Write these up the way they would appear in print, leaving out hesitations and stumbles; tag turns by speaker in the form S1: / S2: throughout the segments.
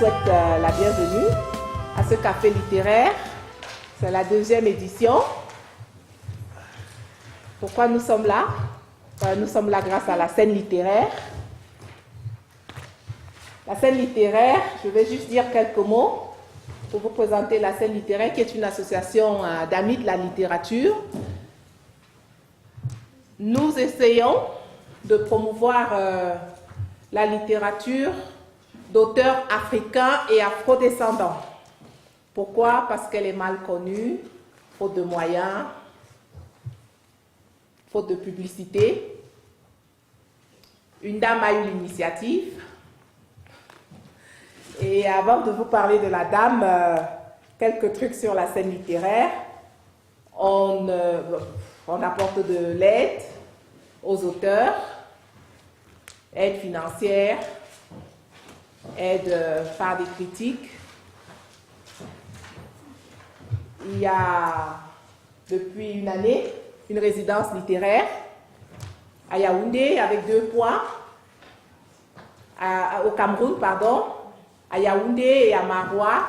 S1: souhaite la bienvenue à ce café littéraire. C'est la deuxième édition. Pourquoi nous sommes là? Nous sommes là grâce à la CENE Littéraire. La CENE Littéraire, je vais juste dire quelques mots pour vous présenter la CENE Littéraire, qui est une association d'amis de la littérature. Nous essayons de promouvoir la littérature d'auteurs africains et afrodescendants. Pourquoi? Parce qu'elle est mal connue, faute de moyens, faute de publicité. Une dame a eu l'initiative. Et avant de vous parler de la dame, quelques trucs sur la scène littéraire. On apporte de l'aide aux auteurs, aide financière, aide par des critiques. Il y a depuis une année une résidence littéraire à Yaoundé avec 2 points, au Cameroun, pardon, à Yaoundé et à Maroua.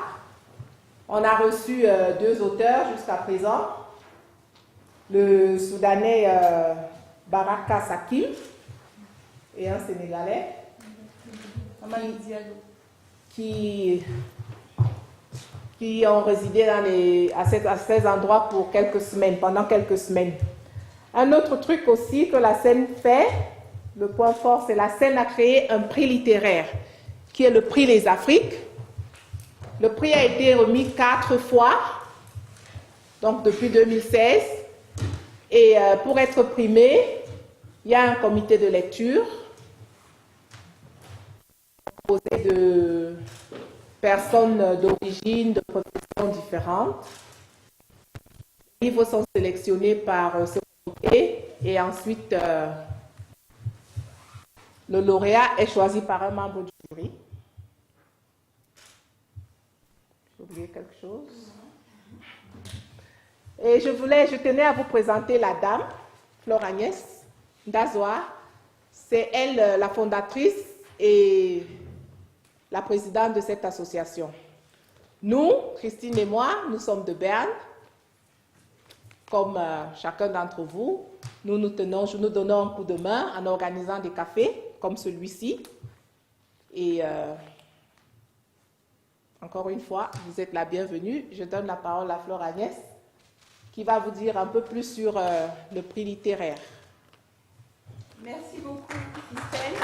S1: On a reçu 2 auteurs jusqu'à présent, le Soudanais Baraka Sakim et un Sénégalais qui ont résidé à ces endroits pour quelques semaines, pendant quelques semaines. Un autre truc aussi que la CENE fait, le point fort, c'est la CENE a créé un prix littéraire, qui est le Prix Les AFRIQUES. Le prix a été remis 4 fois, donc depuis 2016. Et pour être primé, il y a un comité de lecture composé de personnes d'origine, de professions différentes. Les livres sont sélectionnés par ce comité et ensuite le lauréat est choisi par un membre du jury. J'ai oublié quelque chose. Et je tenais à vous présenter la dame, Flore Agnès Ndazoa. C'est elle la fondatrice et la présidente de cette association. Nous, Christine et moi, nous sommes de Berne. Comme chacun d'entre vous, nous donnons un coup de main en organisant des cafés comme celui-ci. Et encore une fois, vous êtes la bienvenue. Je donne la parole à Flore Agnès, qui va vous dire un peu plus sur le prix littéraire.
S2: Merci beaucoup, Christelle.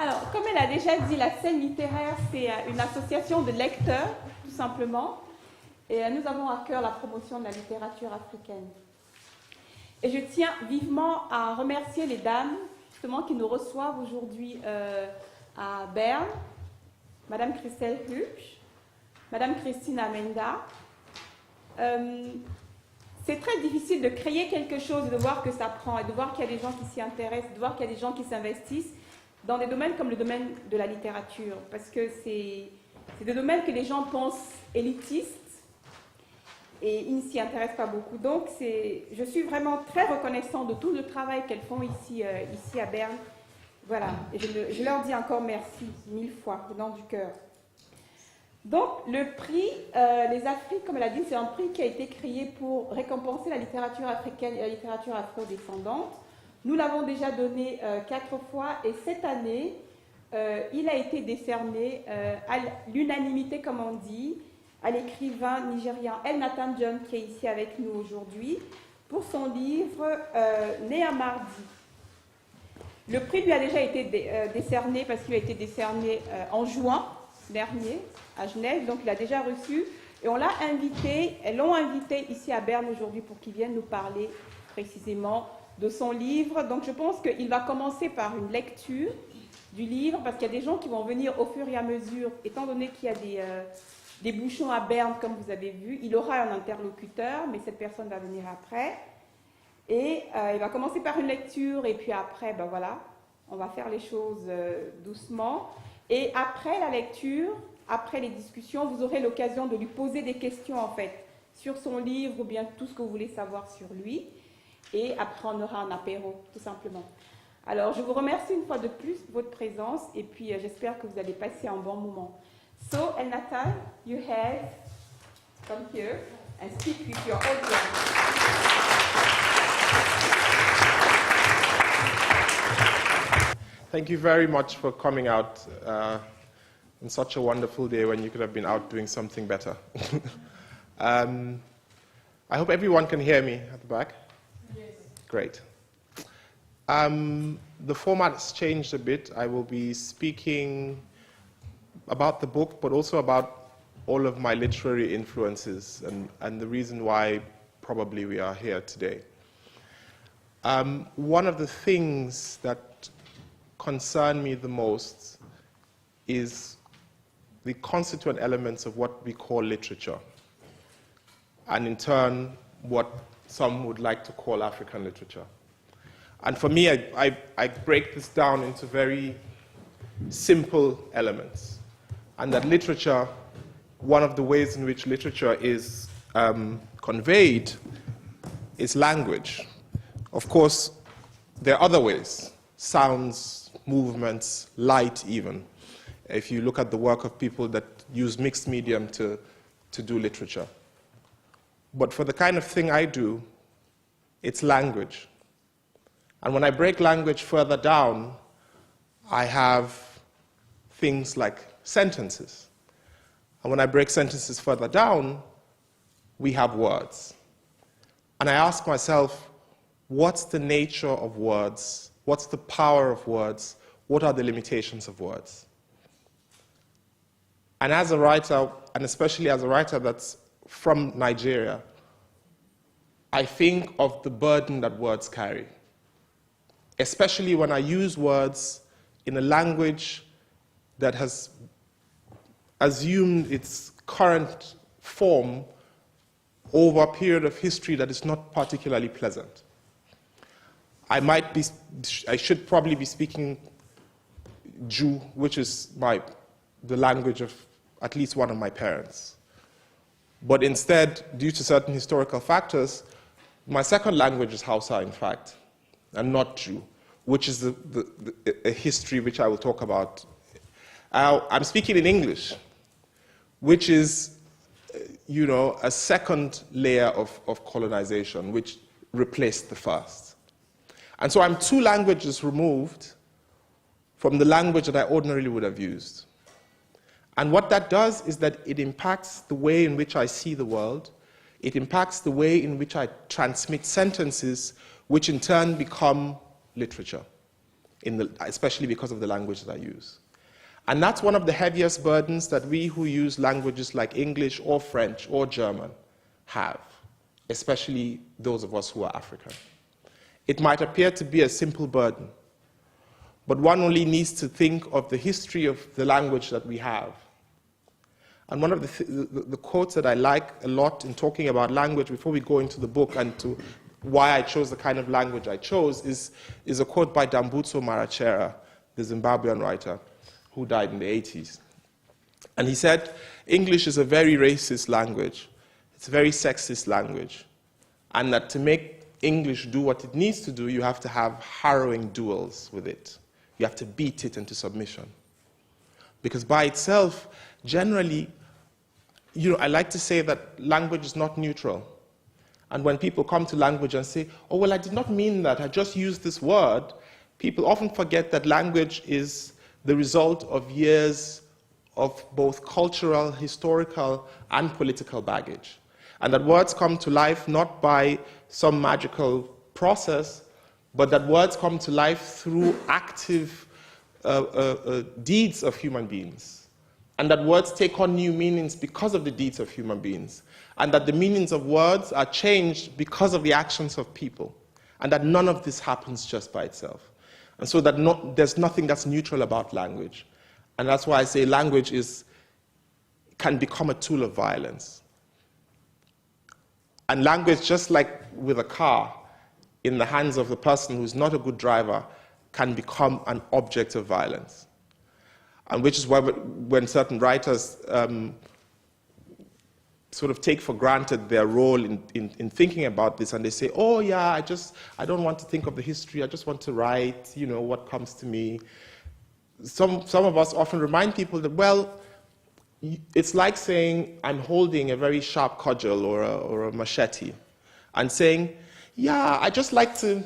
S2: Alors, comme elle a déjà dit, la CENE Littéraire, c'est une association de lecteurs, tout simplement. Et nous avons à cœur la promotion de la littérature africaine. Et je tiens vivement à remercier les dames, justement, qui nous reçoivent aujourd'hui à Berne. Madame Christelle Hupsch, Madame Christine Amenda. C'est très difficile de créer quelque chose, de voir que ça prend, et de voir qu'il y a des gens qui s'y intéressent, de voir qu'il y a des gens qui s'investissent dans des domaines comme le domaine de la littérature, parce que c'est des domaines que les gens pensent élitistes et ils ne s'y intéressent pas beaucoup. Donc, je suis vraiment très reconnaissante de tout le travail qu'elles font ici à Berne. Voilà, et je leur dis encore merci 1000 fois, au nom du cœur. Donc, le prix Les Afriques, comme elle a dit, c'est un prix qui a été créé pour récompenser la littérature africaine et la littérature afrodescendante. Nous l'avons déjà donné 4 fois et cette année, il a été décerné à l'unanimité, comme on dit, à l'écrivain nigérian Elnathan John, qui est ici avec nous aujourd'hui, pour son livre Né à mardi. Le prix lui a déjà été décerné parce qu'il a été décerné en juin dernier à Genève, donc il a déjà reçu. Et on l'a invité, elles l'ont invité ici à Berne aujourd'hui pour qu'il vienne nous parler précisément de son livre. Donc je pense qu'il va commencer par une lecture du livre parce qu'il y a des gens qui vont venir au fur et à mesure, étant donné qu'il y a des bouchons à Berne, comme vous avez vu. Il aura un interlocuteur, mais cette personne va venir après. Et il va commencer par une lecture et puis après, ben voilà, on va faire les choses doucement. Et après la lecture, après les discussions, vous aurez l'occasion de lui poser des questions en fait sur son livre ou bien tout ce que vous voulez savoir sur lui. Et après, on aura un apéro, tout simplement. Alors, je vous remercie une fois de plus de votre présence et puis j'espère que vous allez passer un bon moment. So, Elnathan, you have come here and speak with your audience.
S3: Thank you very much for coming out on such a wonderful day when you could have been out doing something better. I hope everyone can hear me at the back. Yes. Great. The format's changed a bit. I will be speaking about the book, but also about all of my literary influences and the reason why probably we are here today. One of the things that concern me the most is the constituent elements of what we call literature, and in turn, what some would like to call African literature. And for me, I break this down into very simple elements, and that literature, one of the ways in which literature is conveyed is language. Of course, there are other ways, sounds, movements, light even, if you look at the work of people that use mixed medium to do literature. But for the kind of thing I do, it's language. And when I break language further down, I have things like sentences. And when I break sentences further down, we have words. And I ask myself, what's the nature of words? What's the power of words? What are the limitations of words? And as a writer, and especially as a writer that's from Nigeria, I think of the burden that words carry, especially when I use words in a language that has assumed its current form over a period of history that is not particularly pleasant. I should probably be speaking Jew, which is the language of at least one of my parents. But instead, due to certain historical factors, my second language is Hausa, in fact, and not Jew, which is a history which I will talk about. I'm speaking in English, which is, a second layer of colonization, which replaced the first. And so I'm two languages removed from the language that I ordinarily would have used. And what that does is that it impacts the way in which I see the world. It impacts the way in which I transmit sentences, which in turn become literature, especially because of the language that I use. And that's one of the heaviest burdens that we who use languages like English or French or German have, especially those of us who are African. It might appear to be a simple burden, but one only needs to think of the history of the language that we have. And one of the quotes that I like a lot in talking about language before we go into the book and to why I chose the kind of language I chose is a quote by Dambudzo Marachera, the Zimbabwean writer who died in the 80s. And he said, English is a very racist language. It's a very sexist language. And that to make English do what it needs to do, you have to have harrowing duels with it. You have to beat it into submission. Because by itself, generally, I like to say that language is not neutral. And when people come to language and say, oh, well, I did not mean that, I just used this word, people often forget that language is the result of years of both cultural, historical, and political baggage. And that words come to life not by some magical process, but that words come to life through active deeds of human beings. And that words take on new meanings because of the deeds of human beings. And that the meanings of words are changed because of the actions of people. And that none of this happens just by itself. And so that there's nothing that's neutral about language. And that's why I say language can become a tool of violence. And language, just like with a car, in the hands of the person who's not a good driver, can become an object of violence. And which is why when certain writers sort of take for granted their role in thinking about this, and they say, oh yeah, I don't want to think of the history, I just want to write, what comes to me. Some of us often remind people that, well, it's like saying I'm holding a very sharp cudgel or a machete and saying, yeah, I just like to,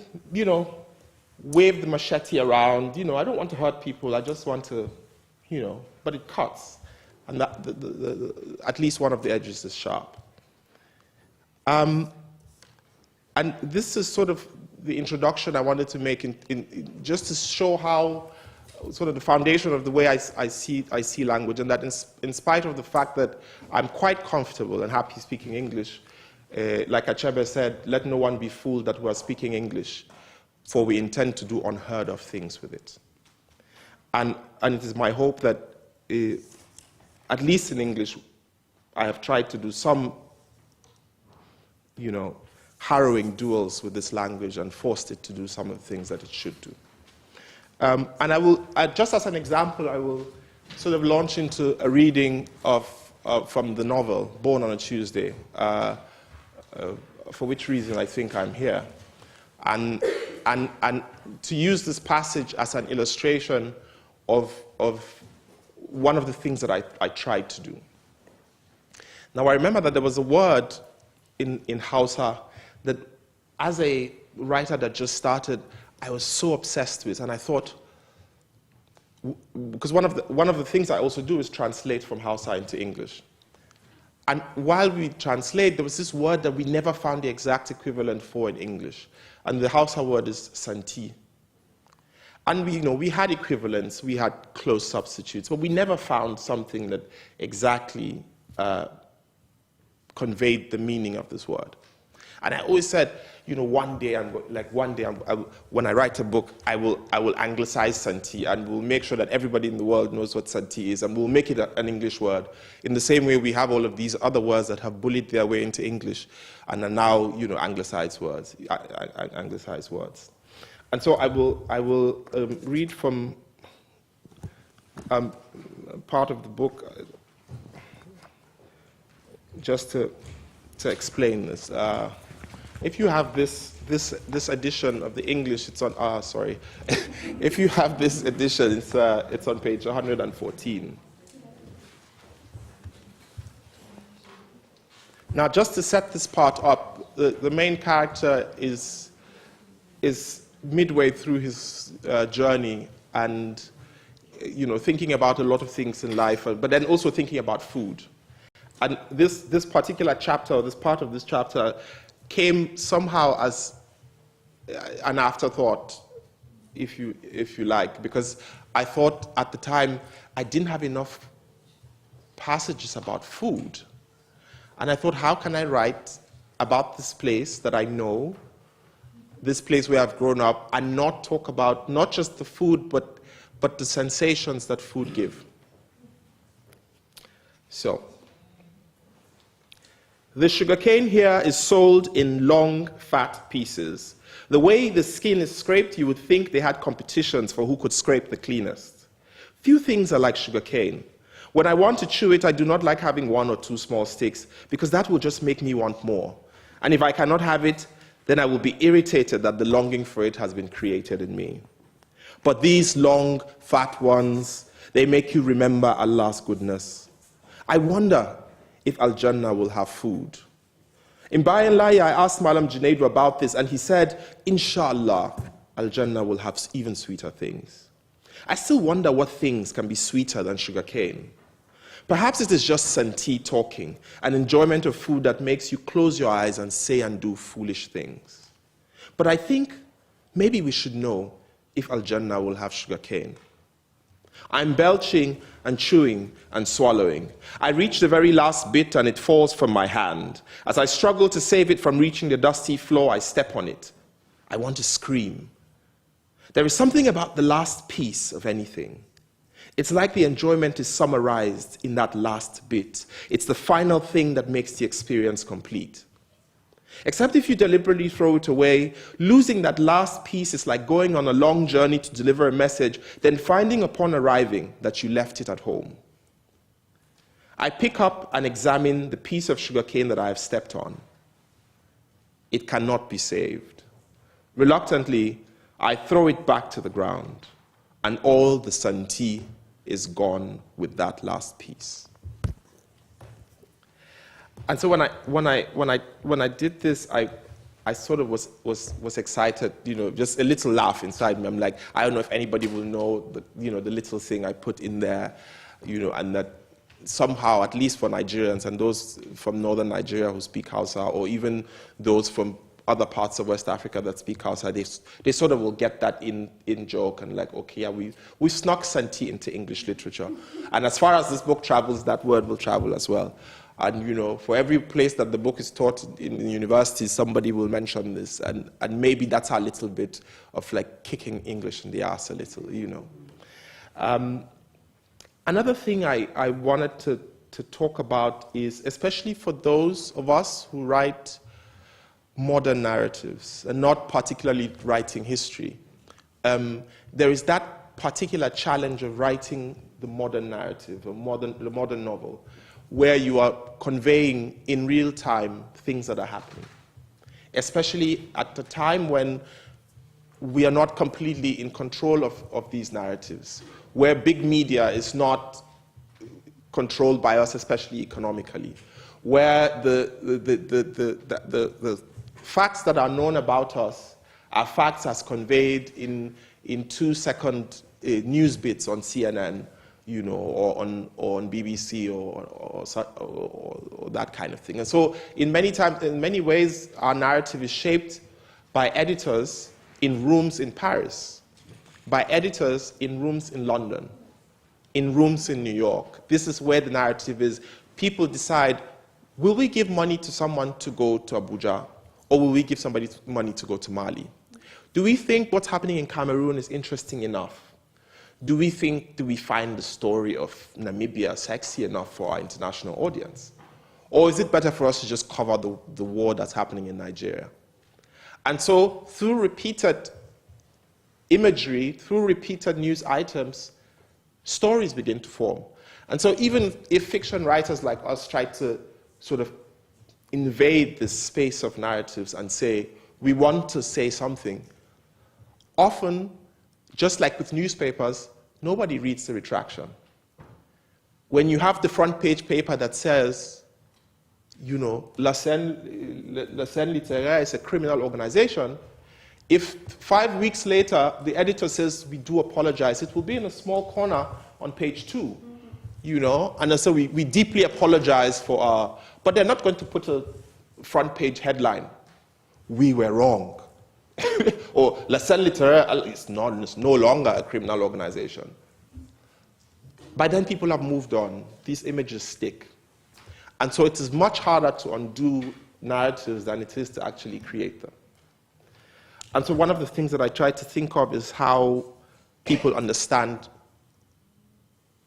S3: wave the machete around, I don't want to hurt people, I just want to, but it cuts. And that, at least one of the edges is sharp. And this is sort of the introduction I wanted to make just to show how sort of the foundation of the way I see language, and that in spite of the fact that I'm quite comfortable and happy speaking English, like Achebe said, let no one be fooled that we are speaking English, for we intend to do unheard of things with it. And it is my hope that at least in English, I have tried to do some, harrowing duels with this language and forced it to do some of the things that it should do. And I will, just as an example, I will sort of launch into a reading from the novel, Born on a Tuesday, for which reason I think I'm here. And to use this passage as an illustration of one of the things that I tried to do. Now, I remember that there was a word in Hausa that, as a writer that just started, I was so obsessed with, and I thought, because one of the things I also do is translate from Hausa into English. And while we translate, there was this word that we never found the exact equivalent for in English, and the Hausa word is santi. And we had equivalents, we had close substitutes, but we never found something that exactly conveyed the meaning of this word. And I always said, one day, when I write a book, I will anglicize santi, and we'll make sure that everybody in the world knows what santi is, and we'll make it an English word. In the same way, we have all of these other words that have bullied their way into English, and are now, anglicized words. And so I will read from part of the book just to explain this. If you have this edition of the English, it's on. Sorry. If you have this edition, it's on page 114. Now, just to set this part up, the main character is midway through his journey, and thinking about a lot of things in life, but then also thinking about food. And this particular chapter, or this part of this chapter, came somehow as an afterthought, if you like, because I thought at the time I didn't have enough passages about food. And I thought, how can I write about this place that I know, this place where I've grown up, and not talk about not just the food, but the sensations that food give. So, the sugarcane here is sold in long, fat pieces. The way the skin is scraped, you would think they had competitions for who could scrape the cleanest. Few things are like sugarcane. When I want to chew it, I do not like having one or two small sticks, because that will just make me want more. And if I cannot have it, then I will be irritated that the longing for it has been created in me. But these long, fat ones, they make you remember Allah's goodness. I wonder if Al-Jannah will have food. In Bayan Lai, I asked Malam Junaidu about this, and he said, Inshallah, Al-Jannah will have even sweeter things. I still wonder what things can be sweeter than sugarcane. Perhaps it is just santi talking, an enjoyment of food that makes you close your eyes and say and do foolish things. But I think maybe we should know if Al-Jannah will have sugarcane. I'm belching and chewing and swallowing. I reach the very last bit and it falls from my hand. As I struggle to save it from reaching the dusty floor, I step on it. I want to scream. There is something about the last piece of anything. It's like the enjoyment is summarized in that last bit. It's the final thing that makes the experience complete. Except if you deliberately throw it away, losing that last piece is like going on a long journey to deliver a message, then finding upon arriving that you left it at home. I pick up and examine the piece of sugarcane that I have stepped on. It cannot be saved. Reluctantly, I throw it back to the ground, and all the santi is gone with that last piece. And so when I did this, I sort of was excited, just a little laugh inside me. I'm like, I don't know if anybody will know the little thing I put in there, and that somehow, at least for Nigerians and those from northern Nigeria who speak Hausa, or even those from other parts of West Africa that speak Hausa, they sort of will get that in joke and like, okay, yeah, we snuck Santi into English literature. And as far as this book travels, that word will travel as well. And for every place that the book is taught in universities, somebody will mention this, and maybe that's a little bit of like kicking English in the ass a little, Another thing I wanted to talk about is, especially for those of us who write modern narratives and not particularly writing history, there is that particular challenge of writing the modern narrative, the modern novel, where you are conveying in real time things that are happening, especially at the time when we are not completely in control of these narratives, where big media is not controlled by us, especially economically, where the facts that are known about us are facts as conveyed in 2-second news bits on CNN, or on BBC or that kind of thing. And so in many ways, our narrative is shaped by editors in rooms in Paris, by editors in rooms in London, in rooms in New York. This is where the narrative is. People decide, will we give money to someone to go to Abuja, or will we give somebody money to go to Mali? Do we think what's happening in Cameroon is interesting enough? Do we find the story of Namibia sexy enough for our international audience? Or is it better for us to just cover the war that's happening in Nigeria? And so through repeated imagery, through repeated news items, stories begin to form. And so even if fiction writers like us try to sort of invade this space of narratives and say, we want to say something, often, just like with newspapers, nobody reads the retraction. When you have the front page paper that says, CENE Littéraire is a criminal organization, if 5 weeks later the editor says, we do apologize, it will be in a small corner on page 2, and so we deeply apologize for our, but they're not going to put a front page headline, we were wrong. Or CENE Littéraire is no longer a criminal organization. By then people have moved on. These images stick. And so it is much harder to undo narratives than it is to actually create them. And so one of the things that I try to think of is how people understand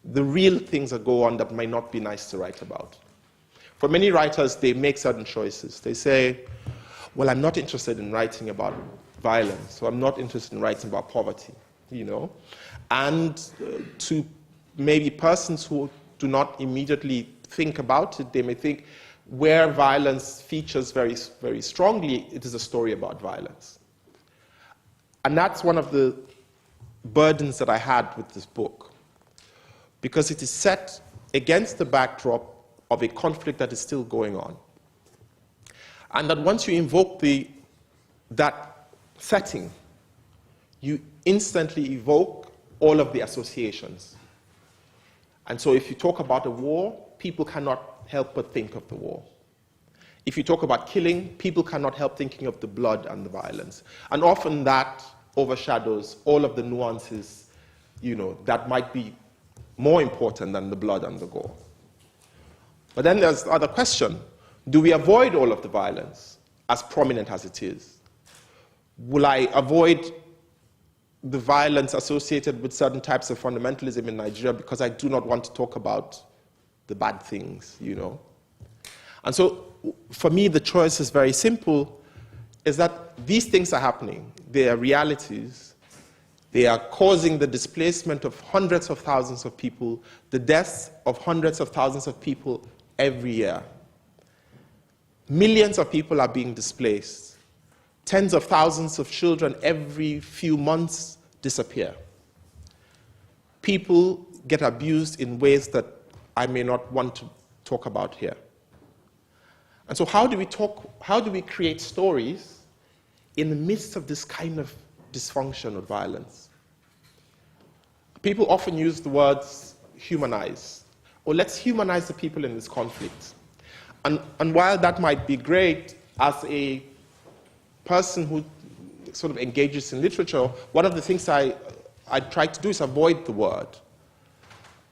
S3: the real things that go on that might not be nice to write about. For many writers, they make certain choices. They say, well, I'm not interested in writing about violence, so I'm not interested in writing about poverty, And to maybe persons who do not immediately think about it, they may think where violence features very, very strongly, it is a story about violence. And that's one of the burdens that I had with this book, because it is set against the backdrop of a conflict that is still going on. And that once you invoke that setting, you instantly evoke all of the associations. And so if you talk about a war, people cannot help but think of the war. If you talk about killing, people cannot help thinking of the blood and the violence. And often that overshadows all of the nuances, that might be more important than the blood and the gore. But then there's the other question. Do we avoid all of the violence, as prominent as it is? Will I avoid the violence associated with certain types of fundamentalism in Nigeria because I do not want to talk about the bad things, And so for me, the choice is very simple, is that these things are happening. They are realities. They are causing the displacement of hundreds of thousands of people, the deaths of hundreds of thousands of people every year. Millions of people are being displaced. Tens of thousands of children every few months disappear. People get abused in ways that I may not want to talk about here. And so how do we create stories in the midst of this kind of dysfunction or violence? People often use the words humanize, or let's humanize the people in this conflict. And while that might be great, as a person who sort of engages in literature, one of the things I try to do is avoid the word.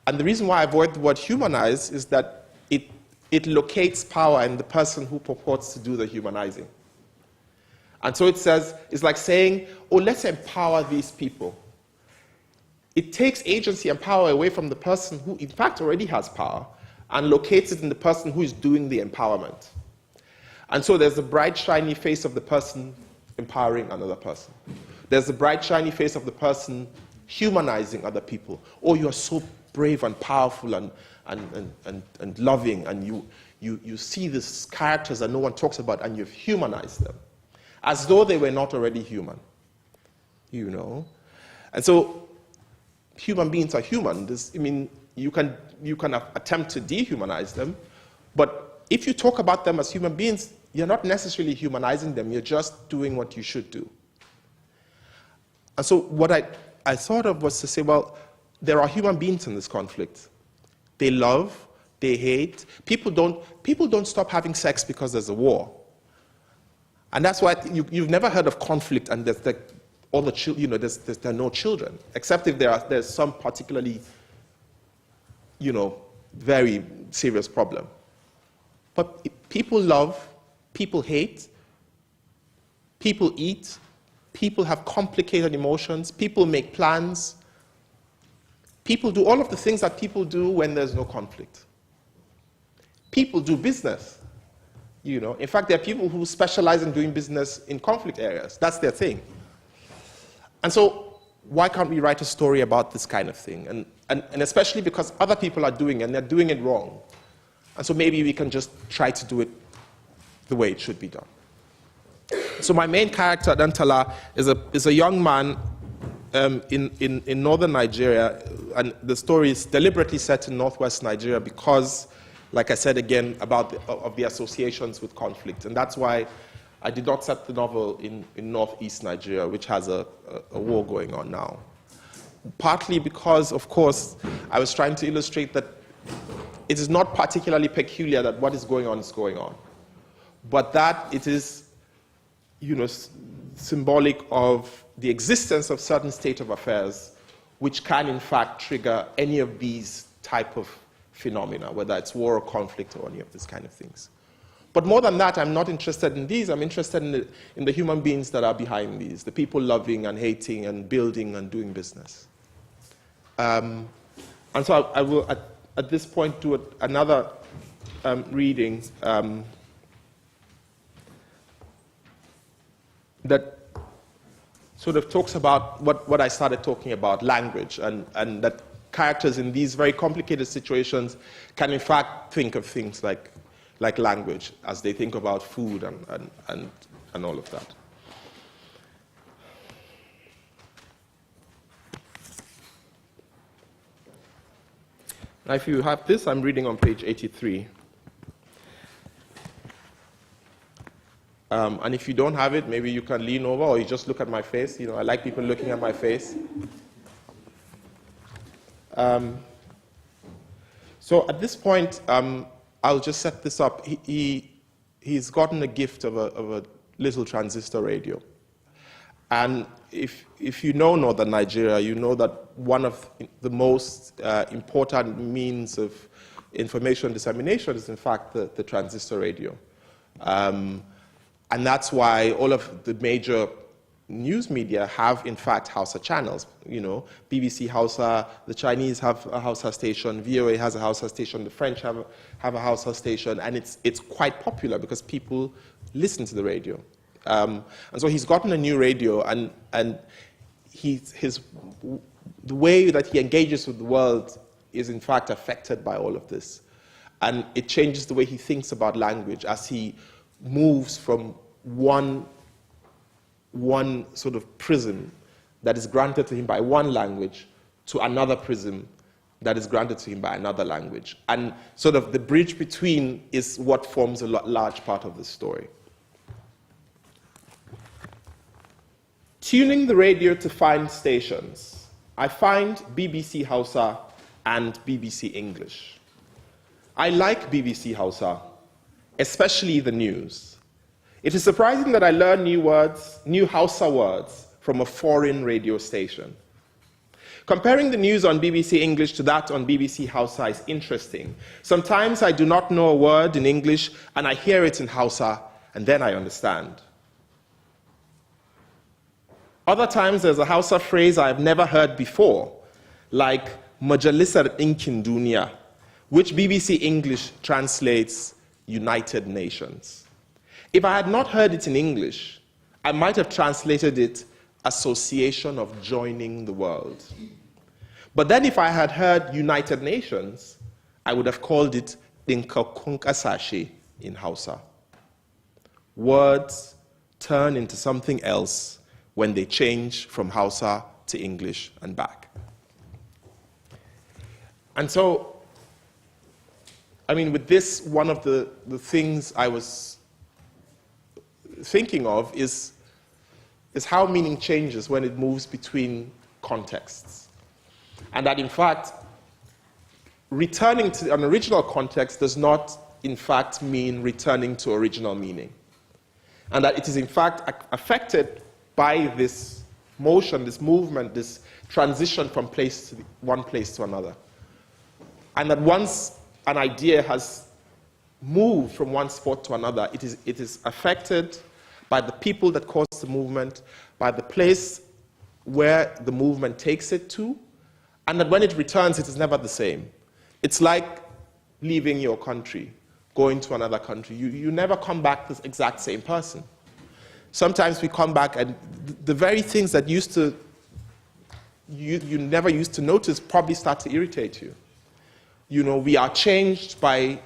S3: And the reason why I avoid the word humanize is that it locates power in the person who purports to do the humanizing. And so it's like saying, oh, let's empower these people. It takes agency and power away from the person who, in fact, already has power and locates it in the person who is doing the empowerment. And so there's the bright, shiny face of the person empowering another person. There's the bright, shiny face of the person humanizing other people. Oh, you're so brave and powerful and loving, and you see these characters that no one talks about, and you've humanized them, as though they were not already human, you know? And so human beings are human. You can attempt to dehumanize them, but if you talk about them as human beings, you're not necessarily humanizing them, you're just doing what you should do. And so what I thought of was to say, well, there are human beings in this conflict. They love, they hate. People don't stop having sex because there's a war. And that's why you've never heard of conflict and there are no children, except if there's some particularly, very serious problem. But people love, people hate, people eat, people have complicated emotions, people make plans, people do all of the things that people do when there's no conflict. People do business. In fact, there are people who specialize in doing business in conflict areas. That's their thing. And so why can't we write a story about this kind of thing? And especially because other people are doing it, and they're doing it wrong. And so maybe we can just try to do it the way it should be done. So my main character, Dantala, is a young man in northern Nigeria, and the story is deliberately set in northwest Nigeria because, like I said again, of the associations with conflict. And that's why I did not set the novel in northeast Nigeria, which has a war going on now. Partly because, of course, I was trying to illustrate that it is not particularly peculiar that what is going on, but that it is, symbolic of the existence of certain state of affairs which can, in fact, trigger any of these type of phenomena, whether it's war or conflict or any of these kind of things. But more than that, I'm not interested in these. I'm interested in the human beings that are behind these, the people loving and hating and building and doing business. And so I will, at this point, do another reading that sort of talks about what I started talking about, language, and that characters in these very complicated situations can, in fact, think of things like language as they think about food and all of that. Now, if you have this, I'm reading on page 83. And if you don't have it, maybe you can lean over or you just look at my face. I like people looking at my face. So at this point, I'll just set this up. He's gotten a gift of a little transistor radio. And if you know northern Nigeria, you know that one of the most important means of information dissemination is, in fact, the transistor radio. And that's why all of the major news media have, in fact, Hausa channels. BBC Hausa, the Chinese have a Hausa station, VOA has a Hausa station, the French have a Hausa station, and it's quite popular because people listen to the radio. And so he's gotten a new radio, and the way that he engages with the world is in fact affected by all of this. And it changes the way he thinks about language as he moves from one sort of prism that is granted to him by one language to another prism that is granted to him by another language. And sort of the bridge between is what forms a large part of the story. Tuning the radio to find stations. I find BBC Hausa and BBC English. I like BBC Hausa, especially the news. It is surprising that I learn new words, new Hausa words, from a foreign radio station. Comparing the news on BBC English to that on BBC Hausa is interesting. Sometimes I do not know a word in English and I hear it in Hausa and then I understand. Other times there's a Hausa phrase I have never heard before, like Majalisar Ɗinkin Duniya, which BBC English translates United Nations. If I had not heard it in English, I might have translated it Association of Joining the World. But then if I had heard United Nations, I would have called it Ɗinkakkun in Hausa. Words turn into something else when they change from Hausa to English and back. And so, I mean, with this, one of the things I was thinking of is how meaning changes when it moves between contexts. And that, in fact, returning to an original context does not, in fact, mean returning to original meaning. And that it is, in fact, affected by this motion, this movement, this transition from one place to another. And that once an idea has moved from one spot to another, it is affected by the people that cause the movement, by the place where the movement takes it to, and that when it returns, it is never the same. It's like leaving your country, going to another country. You never come back the exact same person. Sometimes we come back and the very things that you never used to notice probably start to irritate you. You know, we are changed by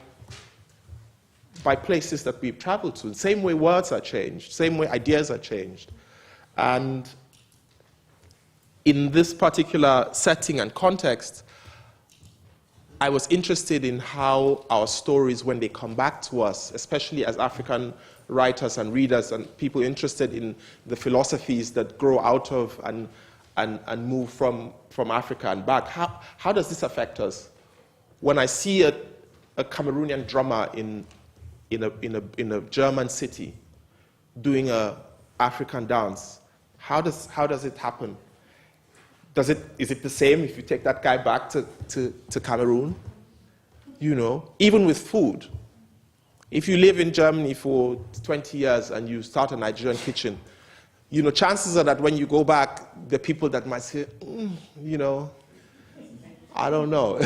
S3: places that we've traveled to. The same way words are changed, same way ideas are changed. And in this particular setting and context, I was interested in how our stories, when they come back to us, especially as African writers and readers and people interested in the philosophies that grow out of and move from Africa and back, how does this affect us? When I see a Cameroonian drummer in a German city doing an African dance, how does it happen? Is it the same if you take that guy back to Cameroon? You know, even with food. If you live in Germany for 20 years and you start a Nigerian kitchen, you know, chances are that when you go back, the people that might say, you know, I don't know.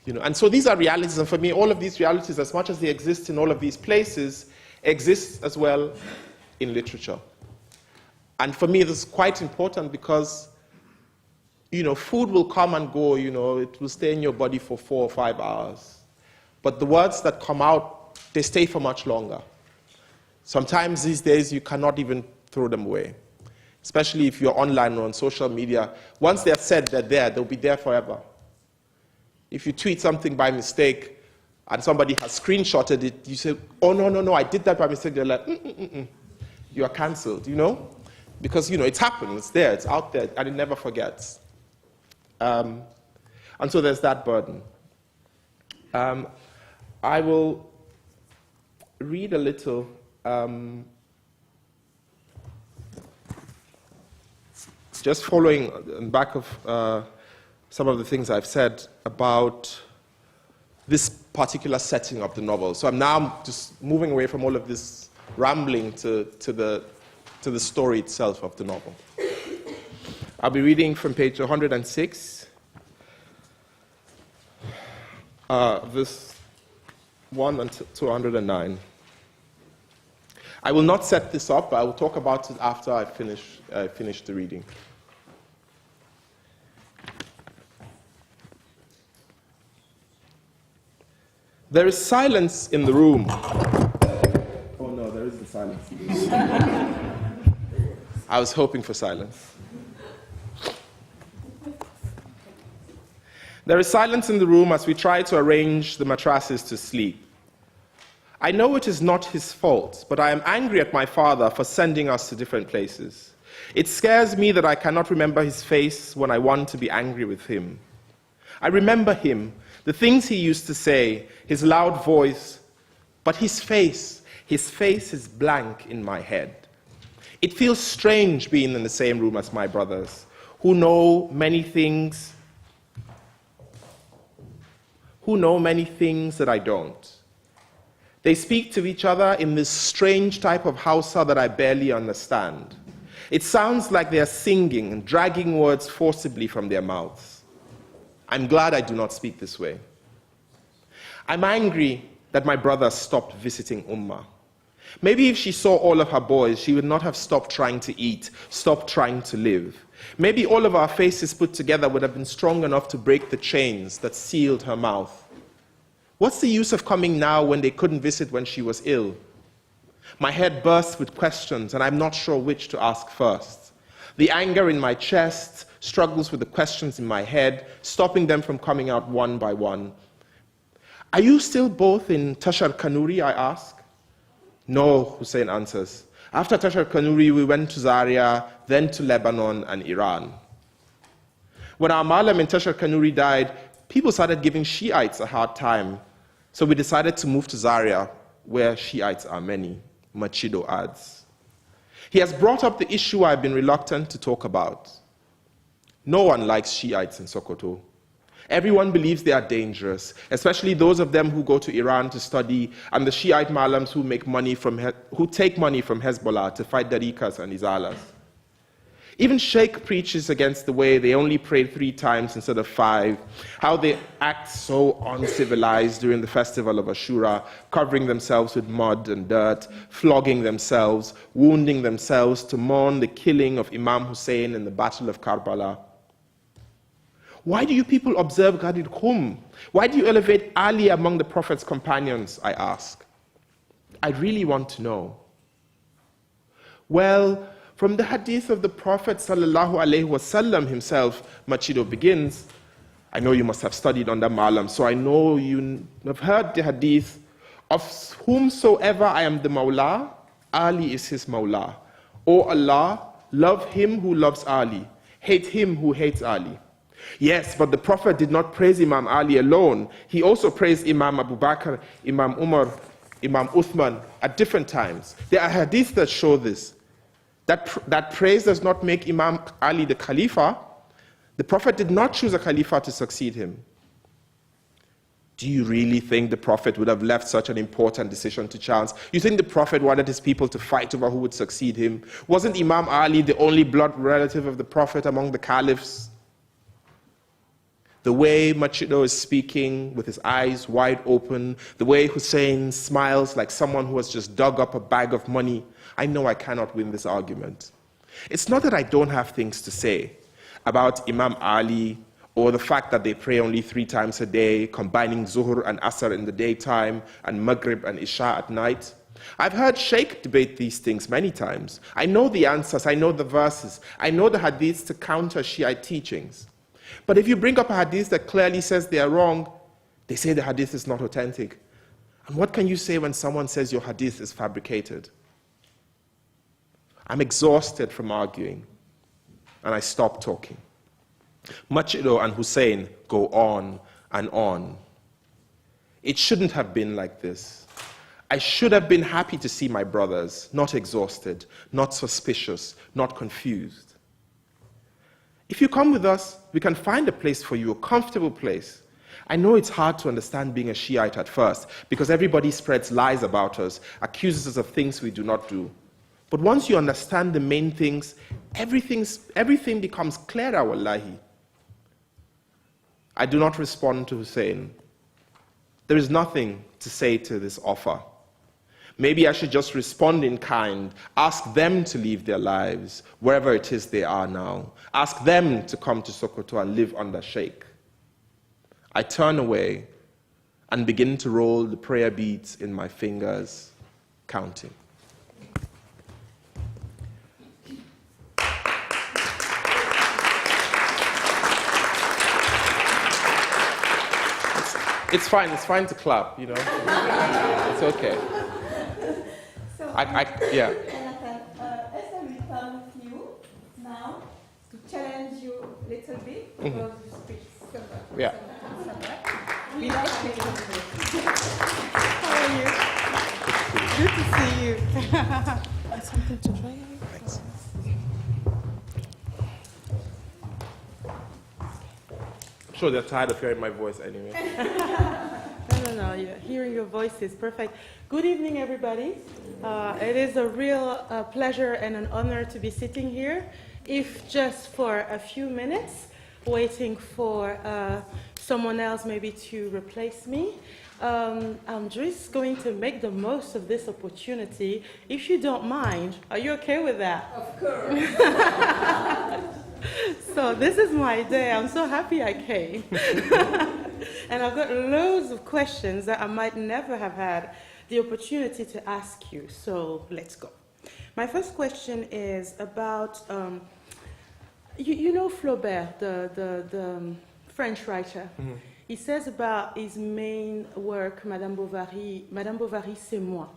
S3: You know, and so these are realities, and for me, all of these realities, as much as they exist in all of these places, exist as well in literature. And for me, this is quite important because, you know, food will come and go, you know, it will stay in your body for 4 or 5 hours. But the words that come out, they stay for much longer. Sometimes these days, you cannot even throw them away, especially if you're online or on social media. Once they're said, they're there, they'll be there forever. If you tweet something by mistake and somebody has screenshotted it, you say, oh, no, I did that by mistake. They're like, you are cancelled, you know? Because, you know, it's happened, it's there, it's out there, and it never forgets. And so there's that burden. I will read a little. Just following on back of some of the things I've said about this particular setting of the novel. So I'm now just moving away from all of this rambling to the story itself of the novel. I'll be reading from page 106, verse 1 to 109. I will not set this up, but I will talk about it after I finish the reading. There is silence in the room. Oh no, there isn't silence. I was hoping for silence. There is silence in the room as we try to arrange the mattresses to sleep. I know it is not his fault, but I am angry at my father for sending us to different places. It scares me that I cannot remember his face when I want to be angry with him. I remember him, the things he used to say, his loud voice, but his face is blank in my head. It feels strange being in the same room as my brothers, who know many things that I don't. They speak to each other in this strange type of Hausa that I barely understand. It sounds like they are singing and dragging words forcibly from their mouths. I'm glad I do not speak this way. I'm angry that my brother stopped visiting Ummah. Maybe if she saw all of her boys, she would not have stopped trying to eat, stopped trying to live. Maybe all of our faces put together would have been strong enough to break the chains that sealed her mouth. What's the use of coming now when they couldn't visit when she was ill? My head bursts with questions, and I'm not sure which to ask first. The anger in my chest struggles with the questions in my head, stopping them from coming out one by one. Are you still both in Tashar Kanuri, I ask? No, Hussein answers. After Tashar Kanuri, we went to Zaria, then to Lebanon and Iran. When our Malam in Tashar Kanuri died, people started giving Shiites a hard time. So we decided to move to Zaria, where Shiites are many, Machido adds. He has brought up the issue I've been reluctant to talk about. No one likes Shiites in Sokoto. Everyone believes they are dangerous, especially those of them who go to Iran to study, and the Shiite Malams who take money from Hezbollah to fight Dariqas and Izalas. Even Sheikh preaches against the way they only pray 3 times instead of 5, how they act so uncivilized during the festival of Ashura, covering themselves with mud and dirt, flogging themselves, wounding themselves to mourn the killing of Imam Hussein in the Battle of Karbala. Why do you people observe Ghadir Khum? Why do you elevate Ali among the Prophet's companions, I ask? I really want to know. Well, from the hadith of the Prophet ﷺ himself, Machido begins. I know you must have studied under Malam, so I know you have heard the hadith of whomsoever I am the Mawla, Ali is his Mawla. O Allah, love him who loves Ali, hate him who hates Ali. Yes, but the Prophet did not praise Imam Ali alone. He also praised Imam Abu Bakr, Imam Umar, Imam Uthman at different times. There are hadiths that show this. That praise does not make Imam Ali the Khalifa. The Prophet did not choose a Khalifa to succeed him. Do you really think the Prophet would have left such an important decision to chance? You think the Prophet wanted his people to fight over who would succeed him? Wasn't Imam Ali the only blood relative of the Prophet among the caliphs? The way Machido is speaking with his eyes wide open, the way Hussein smiles like someone who has just dug up a bag of money, I know I cannot win this argument. It's not that I don't have things to say about Imam Ali or the fact that they pray only 3 times a day, combining Zuhr and Asr in the daytime and Maghrib and Isha at night. I've heard Sheikh debate these things many times. I know the answers, I know the verses, I know the hadiths to counter Shiite teachings. But if you bring up a hadith that clearly says they are wrong, they say the hadith is not authentic. And what can you say when someone says your hadith is fabricated? I'm exhausted from arguing, and I stop talking. Machido and Hussein go on and on. It shouldn't have been like this. I should have been happy to see my brothers, not exhausted, not suspicious, not confused. If you come with us, we can find a place for you, a comfortable place. I know it's hard to understand being a Shiite at first, because everybody spreads lies about us, accuses us of things we do not do. But once you understand the main things, everything becomes clearer, wallahi. I do not respond to Hussein. There is nothing to say to this offer. Maybe I should just respond in kind, ask them to leave their lives, wherever it is they are now. Ask them to come to Sokoto and live under Sheikh. I turn away and begin to roll the prayer beads in my fingers, counting. It's fine to clap, you know. It's okay.
S2: So,
S3: yeah.
S2: Elnathan, Esther will come with you now to challenge you a little bit because you speak somewhere.
S3: Yeah.
S2: We like it. How are you? Good to see you.
S4: Something to try?
S3: Thanks. I'm sure they're tired of hearing my voice anyway.
S4: No, hearing your voice is perfect. Good evening, everybody. It is a real pleasure and an honor to be sitting here, if just for a few minutes, waiting for someone else maybe to replace me. I'm just going to make the most of this opportunity. If you don't mind, are you okay with that?
S2: Of course.
S4: So this is my day. I'm so happy I came. And I've got loads of questions that I might never have had the opportunity to ask you. So let's go. My first question is about, you know Flaubert, the French writer. Mm-hmm. He says about his main work, Madame Bovary, c'est moi.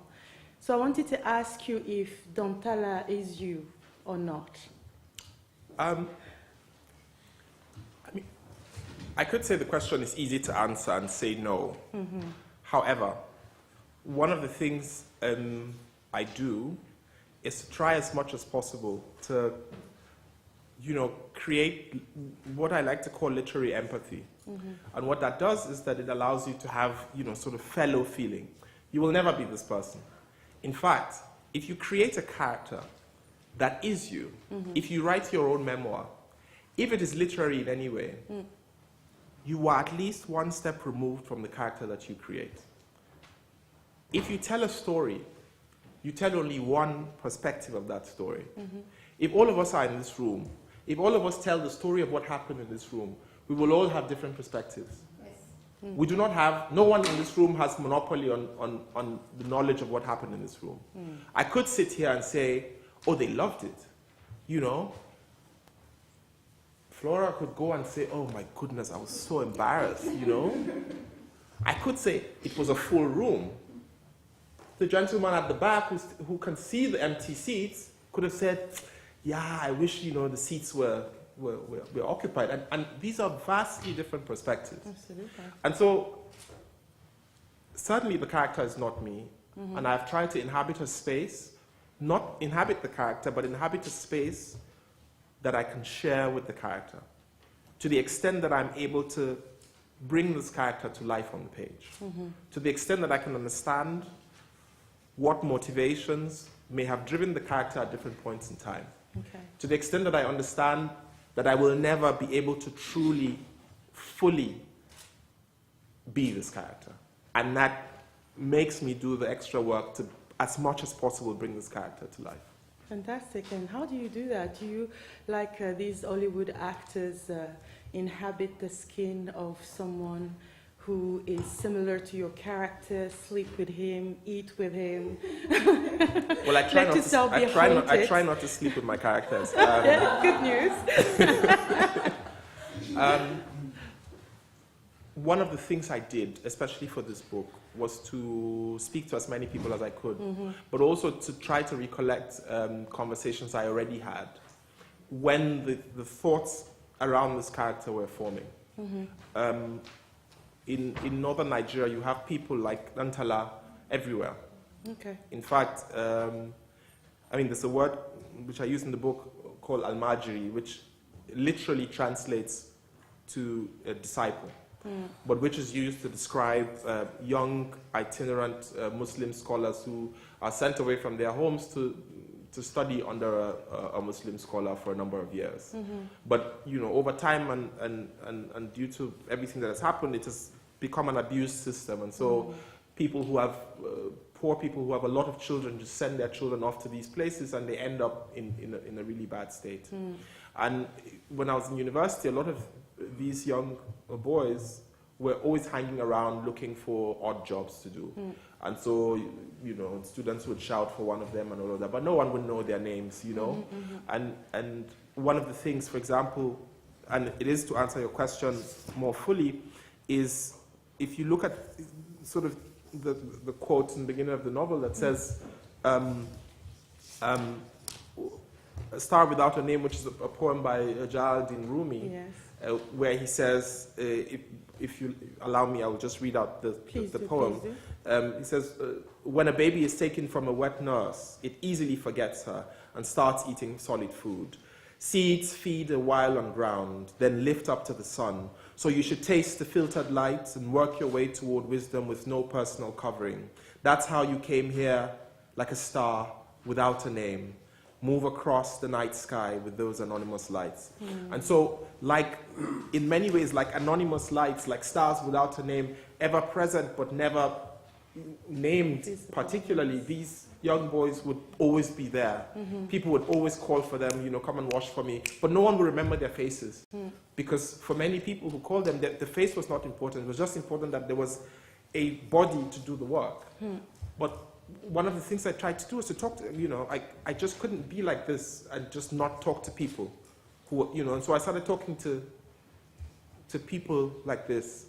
S4: So I wanted to ask you if Dantala is you or not.
S3: I could say the question is easy to answer and say no. Mm-hmm. However, one of the things I do is to try as much as possible to, create what I like to call literary empathy. Mm-hmm. And what that does is that it allows you to have, sort of fellow feeling. You will never be this person. In fact, if you create a character that is you, mm-hmm. if you write your own memoir, if it is literary in any way, you are at least one step removed from the character that you create. If you tell a story, you tell only one perspective of that story. Mm-hmm. If all of us are in this room, if all of us tell the story of what happened in this room, we will all have different perspectives. Yes. Mm-hmm. We do not have, no one in this room has monopoly on the knowledge of what happened in this room. Mm. I could sit here and say, oh, they loved it, Flora could go and say, oh my goodness, I was so embarrassed, I could say it was a full room. The gentleman at the back who can see the empty seats could have said, yeah, I wish, the seats were occupied. And these are vastly different perspectives.
S4: Absolutely.
S3: And so, certainly the character is not me. Mm-hmm. And I've tried to inhabit a space, not inhabit the character, but inhabit a space that I can share with the character, to the extent that I'm able to bring this character to life on the page, mm-hmm. to the extent that I can understand what motivations may have driven the character at different points in time, okay. to the extent that I understand that I will never be able to truly, fully be this character. And that makes me do the extra work to, as much as possible, bring this character to life.
S4: Fantastic. And how do you do that? Do you, like these Hollywood actors, inhabit the skin of someone who is similar to your character, sleep with him, eat with him?
S3: Well, I try not to sleep with my characters.
S4: Good news.
S3: One of the things I did, especially for this book, was to speak to as many people as I could, mm-hmm. but also to try to recollect conversations I already had when the thoughts around this character were forming. Mm-hmm. In northern Nigeria, you have people like Dantala everywhere. Okay. In fact, there's a word which I use in the book called almajiri, which literally translates to a disciple. But which is used to describe young, itinerant Muslim scholars who are sent away from their homes to study under a Muslim scholar for a number of years. Mm-hmm. But over time and due to everything that has happened, it has become an abused system, and so people who have poor people who have a lot of children just send their children off to these places and they end up in a really bad state. And when I was in university, a lot of these young boys were always hanging around looking for odd jobs to do. And so, you know, students would shout for one of them and all of that, but no one would know their names, you know. And one of the things, for example, and it is to answer your question more fully, is if you look at sort of the quote in the beginning of the novel that says, A Star Without a Name, which is a poem by Jalaluddin Rumi,
S4: Yes.
S3: Where he says, if you allow me, I will just read out the poem. He says, when a baby is taken from a wet nurse, it easily forgets her and starts eating solid food. Seeds feed a while on ground, then lift up to the sun. So you should taste the filtered light and work your way toward wisdom with no personal covering. That's how you came here, like a star without a name. Move across the night sky with those anonymous lights. And so, like, in many ways, like anonymous lights, like stars without a name, ever present but never named particularly, these young boys would always be there. People would always call for them, you know, come and wash for me. But no one would remember their faces. Because for many people who called them, the face was not important. It was just important that there was a body to do the work. But one of the things I tried to do was to talk to, you know, I just couldn't be like this and just not talk to people who, you know, and so I started talking to people like this.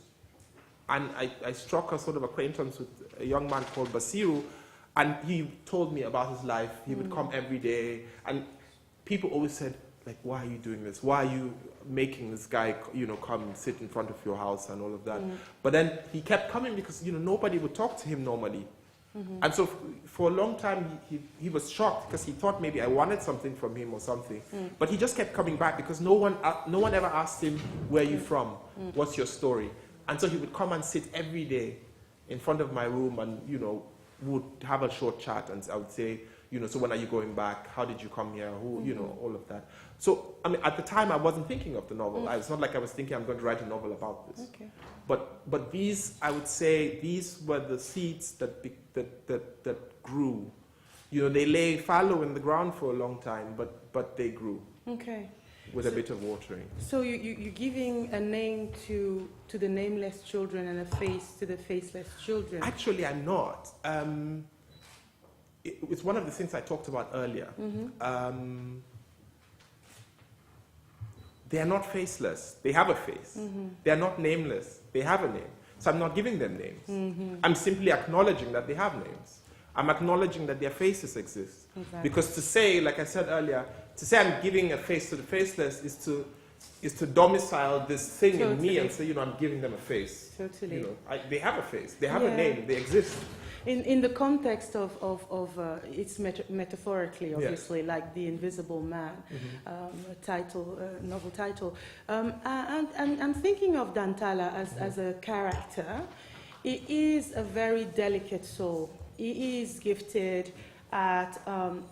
S3: And I struck a sort of acquaintance with a young man called Basiru, and he told me about his life. He would come every day, and people always said, like, why are you doing this? Why are you making this guy, you know, come and sit in front of your house and all of that? But then he kept coming because, you know, nobody would talk to him normally. And so for a long time, he was shocked because he thought maybe I wanted something from him or something. But he just kept coming back because no one ever asked him, where are you from? What's your story? And so he would come and sit every day in front of my room and, you know, would have a short chat, and I would say, you know, so when are you going back? How did you come here? Who, you know, all of that. So, I mean, at the time, I wasn't thinking of the novel. It's not like I was thinking I'm going to write a novel about this. But these, I would say, these were the seeds that grew. You know, they lay fallow in the ground for a long time, but they grew. With a bit of watering. So
S4: you're giving a name to the nameless children and a face to the faceless children.
S3: Actually, I'm not. It's one of the things I talked about earlier. They are not faceless. They have a face. They are not nameless. They have a name. So I'm not giving them names. I'm simply acknowledging that they have names. I'm acknowledging that their faces exist. Because to say, like I said earlier, to say I'm giving a face to the faceless is to domicile this thing in me and say, you know, I'm giving them a face. You know, they have a face. They have a name. They exist.
S4: In the context of it's metaphorically, obviously, like The Invisible Man, novel title. And I'm thinking of Dantala as a character. He is a very delicate soul. He is gifted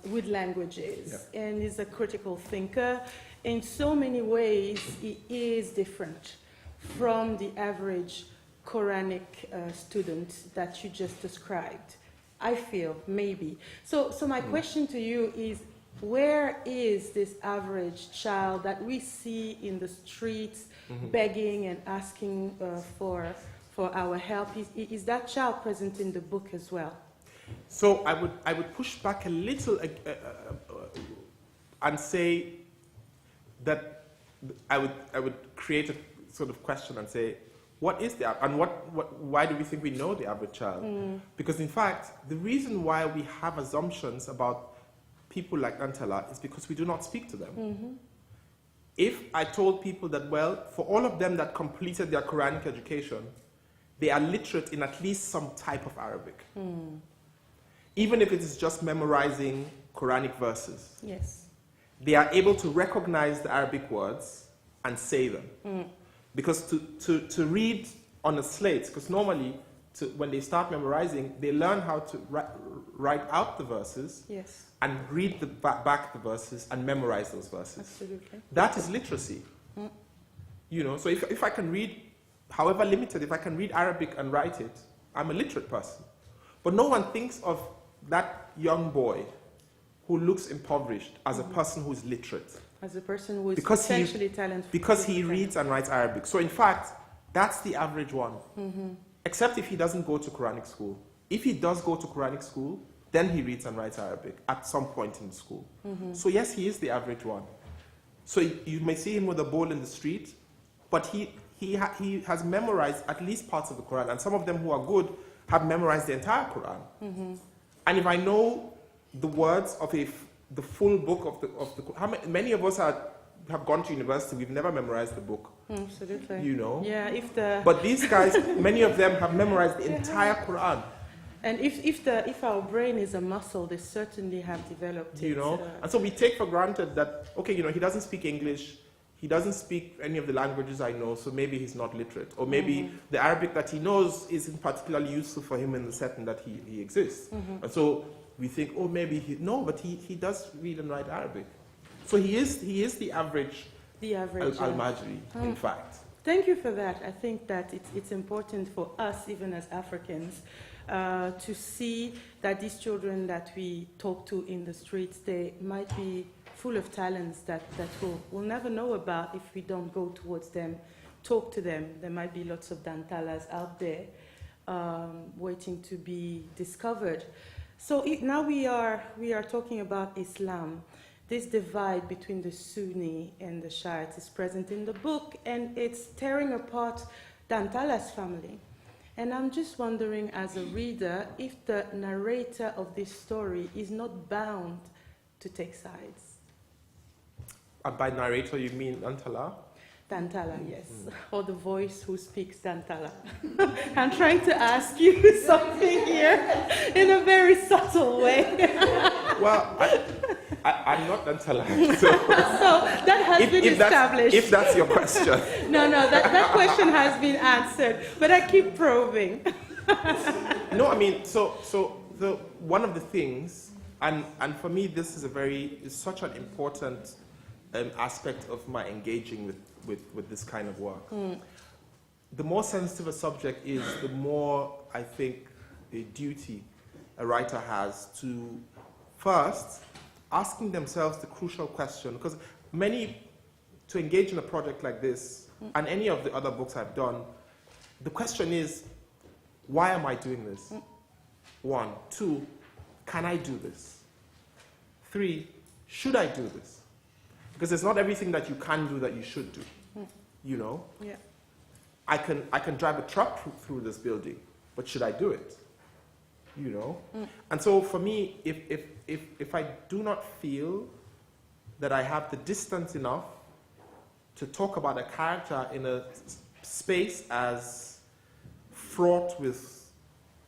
S4: with languages, and is a critical thinker. In so many ways, he is different from the average Quranic student that you just described. I feel, maybe. So my question to you is, where is this average child that we see in the streets begging and asking for our help? Is that child present in the book as well?
S3: So I would push back a little and say that I would create a sort of question and say, what is the and why do we think we know the average child? Because in fact, the reason why we have assumptions about people like Dantala is because we do not speak to them. If I told people that, well, for all of them that completed their Quranic education, they are literate in at least some type of Arabic. Even if it is just memorizing Quranic verses. They are able to recognize the Arabic words and say them. Because to read on a slate, because normally when they start memorizing, they learn how to write out the verses and read back the verses and memorize those verses. That is literacy. You know, so if I can read, however limited, if I can read Arabic and write it, I'm a literate person. But no one thinks of that young boy who looks impoverished as a person who is literate.
S4: As a person who is
S3: Because
S4: potentially talented.
S3: Because he reads and writes Arabic. So in fact, that's the average one. Except if he doesn't go to Quranic school. If he does go to Quranic school, then he reads and writes Arabic at some point in school. So yes, he is the average one. So you may see him with a bowl in the street, but he has memorized at least parts of the Quran, and some of them who are good have memorized the entire Quran. And if I know the words of the full book of the many of us have gone to university, we've never memorized the book.
S4: Absolutely.
S3: You know?
S4: Yeah,
S3: But these guys, many of them have memorized the entire Quran.
S4: And if our brain is a muscle, they certainly have developed it.
S3: You know? And so we take for granted that, okay, you know, he doesn't speak English, he doesn't speak any of the languages I know, so maybe he's not literate. Or maybe the Arabic that he knows isn't particularly useful for him in the setting that he exists. And so we think, oh, maybe but he does read and write Arabic. So he is the average Al-Majri, in fact.
S4: Thank you for that. I think that it's important for us, even as Africans, to see that these children that we talk to in the streets, they might be full of talents that we'll never know about if we don't go towards them, talk to them. There might be lots of dantalas out there waiting to be discovered. So now we are talking about Islam. This divide between the Sunni and the Shiites is present in the book, and it's tearing apart Dantala's family. And I'm just wondering, as a reader, if the narrator of this story is not bound to take sides.
S3: And by narrator, you mean Dantala?
S4: Dantala, yes. Or the voice who speaks Dantala. I'm trying to ask you something here in a very subtle way.
S3: Well, I'm not Dantala. So
S4: that has been established.
S3: If that's your question.
S4: No, that question has been answered, but I keep probing.
S3: No, I mean, so one of the things, and for me this is such an important aspect of my engaging with this kind of work. The more sensitive a subject is, the more, I think, a duty a writer has to first asking themselves the crucial question, because to engage in a project like this, and any of the other books I've done, the question is, why am I doing this? 1. 2, can I do this? 3, should I do this? Because it's not everything that you can do that you should do. You know?
S4: Yeah.
S3: I can drive a truck through this building, but should I do it? You know? And so for me, if I do not feel that I have the distance enough to talk about a character in a space as fraught with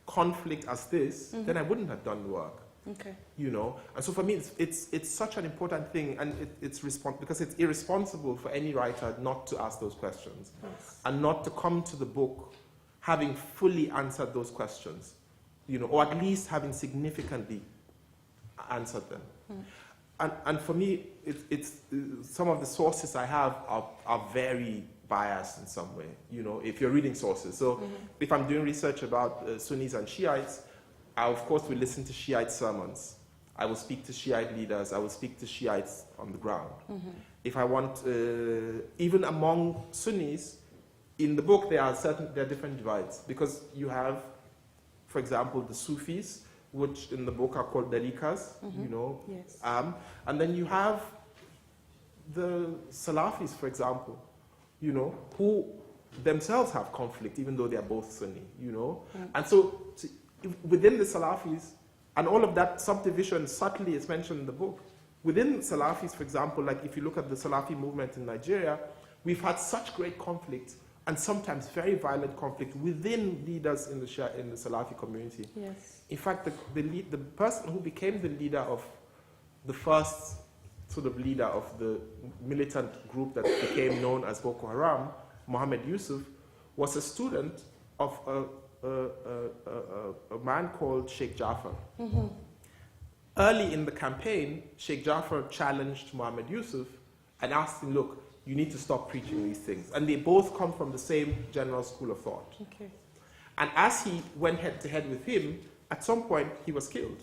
S3: conflict as this, then I wouldn't have done the work.
S4: Okay.
S3: You know, and so for me, it's such an important thing, and because it's irresponsible for any writer not to ask those questions, and not to come to the book having fully answered those questions, you know, or at least having significantly answered them. And for me, it's some of the sources I have are very biased in some way. You know, if you're reading sources, so if I'm doing research about Sunnis and Shiites, I, of course, will listen to Shiite sermons. I will speak to Shiite leaders. I will speak to Shiites on the ground. If I want, even among Sunnis, in the book there are different divides, because you have, for example, the Sufis, which in the book are called dariqas, you know.
S4: Yes.
S3: And then you have the Salafis, for example, you know, who themselves have conflict, even though they are both Sunni, you know. And so within the Salafis, and all of that subdivision subtly is mentioned in the book. Within Salafis, for example, like if you look at the Salafi movement in Nigeria, we've had such great conflict, and sometimes very violent conflict within leaders in the Salafi community.
S4: Yes.
S3: In fact, the person who became the leader of the first sort of leader of the militant group that became known as Boko Haram, Mohammed Yusuf, was a student of a man called Sheikh Jafar. Early in the campaign, Sheikh Jafar challenged Mohammed Yusuf and asked him, look, you need to stop preaching these things. And they both come from the same general school of thought.
S4: Okay.
S3: And as he went head to head with him, at some point he was killed,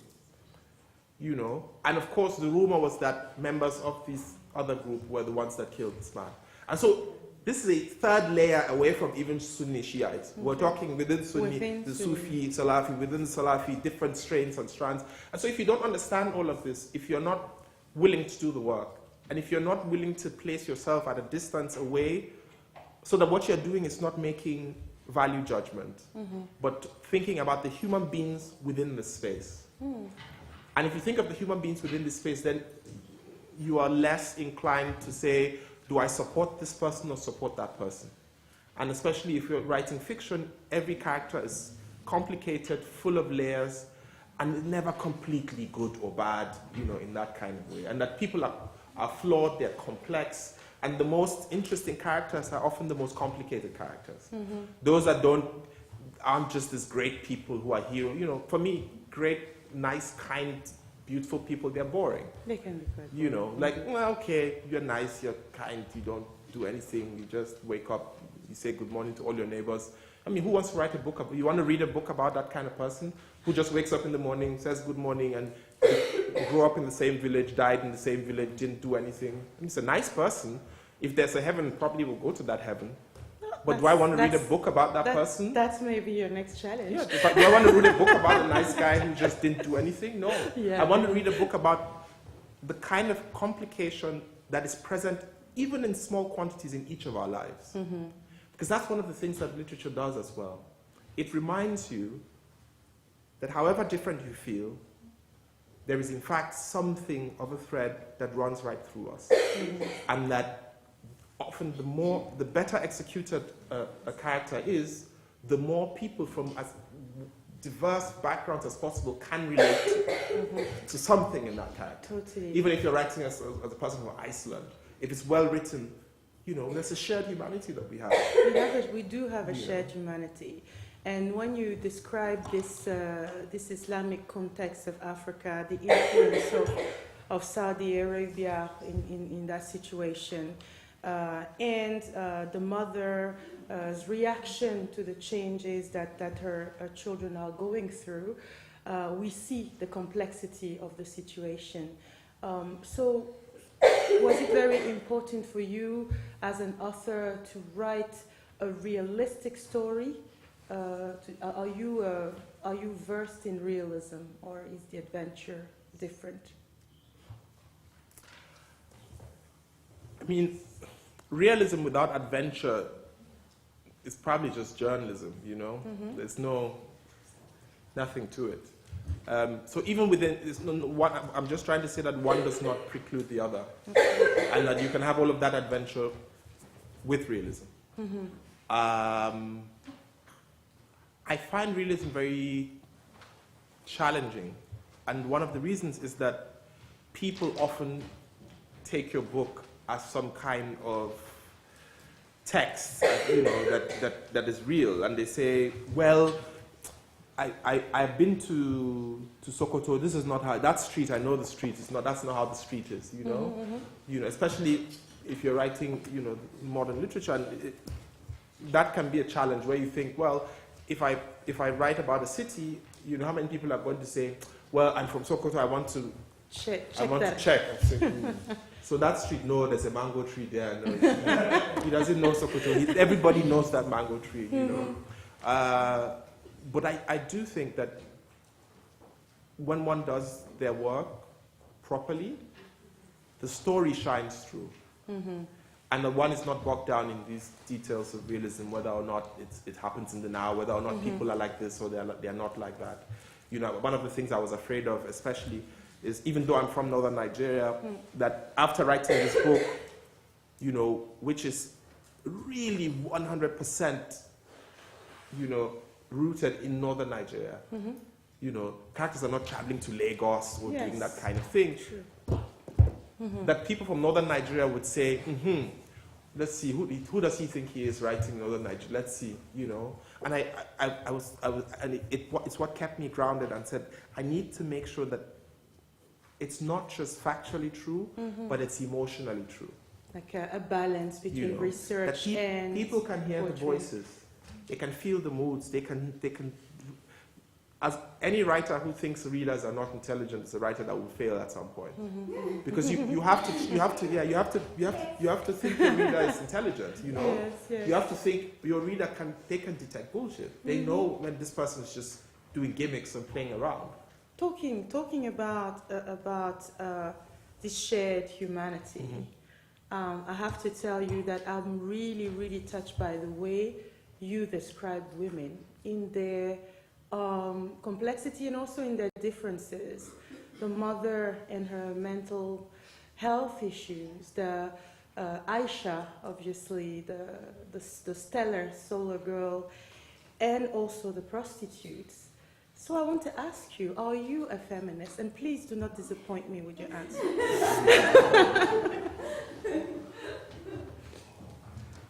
S3: you know. And of course the rumor was that members of this other group were the ones that killed this man. And so this is a third layer away from even Sunni Shiites. We're talking within Sunni, the Sufi, Salafi, within Salafi, different strains and strands. And so if you don't understand all of this, if you're not willing to do the work, and if you're not willing to place yourself at a distance away, so that what you're doing is not making value judgment, but thinking about the human beings within the space. And if you think of the human beings within this space, then you are less inclined to say, do I support this person or support that person? And especially if you're writing fiction, every character is complicated, full of layers, and never completely good or bad, you know, in that kind of way. And that people are flawed, they're complex, and the most interesting characters are often the most complicated characters. Those that aren't just these great people who are heroes. You know, for me, great, nice, kind, beautiful people, they're boring.
S4: They can be quite boring.
S3: You know, like, well, okay, you're nice, you're kind, you don't do anything, you just wake up, you say good morning to all your neighbors. I mean, who wants to write a book about, you want to read a book about that kind of person who just wakes up in the morning, says good morning, and grew up in the same village, died in the same village, didn't do anything. He's a nice person. If there's a heaven, probably will go to that heaven. But do I want to read a book about that person?
S4: That's maybe your next challenge.
S3: Yeah, but do I want to read a book about a nice guy who just didn't do anything? No.
S4: Yeah.
S3: I want to read a book about the kind of complication that is present even in small quantities in each of our lives. Because that's one of the things that literature does as well. It reminds you that however different you feel, there is in fact something of a thread that runs right through us. And that often the better executed a character is, the more people from as diverse backgrounds as possible can relate to something in that character.
S4: Totally.
S3: Even if you're writing as a person from Iceland, if it's well written, you know, there's a shared humanity that we have.
S4: We do have a shared humanity. And when you describe this Islamic context of Africa, the influence of Saudi Arabia in that situation, and the mother's reaction to the changes that her children are going through, we see the complexity of the situation. So was it very important for you as an author to write a realistic story? Are you versed in realism, or is the adventure different?
S3: I mean, realism without adventure is probably just journalism, you know? There's nothing to it. So even within, I'm just trying to say that one does not preclude the other. And that you can have all of that adventure with realism. I find realism very challenging. And one of the reasons is that people often take your book as some kind of text, you know, that is real. And they say, well, I've been to Sokoto. This is not how, that street, I know the street. That's not how the street is, you know? You know, especially if you're writing, you know, modern literature. And that can be a challenge where you think, well, if I write about a city, you know, how many people are going to say, well, I'm from Sokoto, I want to check. So that street, no, there's a mango tree there. No, he doesn't know Sokoto. Everybody knows that mango tree, you know. But I do think that when one does their work properly, the story shines through. And that one is not bogged down in these details of realism, whether or not it happens in the now, whether or not people are like this or they're not like that. You know, one of the things I was afraid of, especially, is even though I'm from northern Nigeria, that after writing this book, you know, which is really 100%, you know, rooted in northern Nigeria, you know, characters are not traveling to Lagos or doing that kind of thing. That people from northern Nigeria would say, let's see, who does he think he is writing northern Nigeria? Let's see, you know. And it's what kept me grounded and said, I need to make sure that it's not just factually true, but it's emotionally true.
S4: Like a balance between, you know, research and
S3: people can hear
S4: poetry.
S3: The voices, they can feel the moods, they can. as any writer who thinks readers are not intelligent is a writer that will fail at some point. Because you have to think your reader is intelligent, you know.
S4: Yes, yes.
S3: You have to think your reader they can detect bullshit. They know when this person is just doing gimmicks and playing around.
S4: Talking about this shared humanity, I have to tell you that I'm really, really touched by the way you describe women in their complexity and also in their differences. The mother and her mental health issues, the Aisha, obviously, the stellar solar girl, and also the prostitutes. So I want to ask you, are you a feminist? And please do not disappoint me with your answer.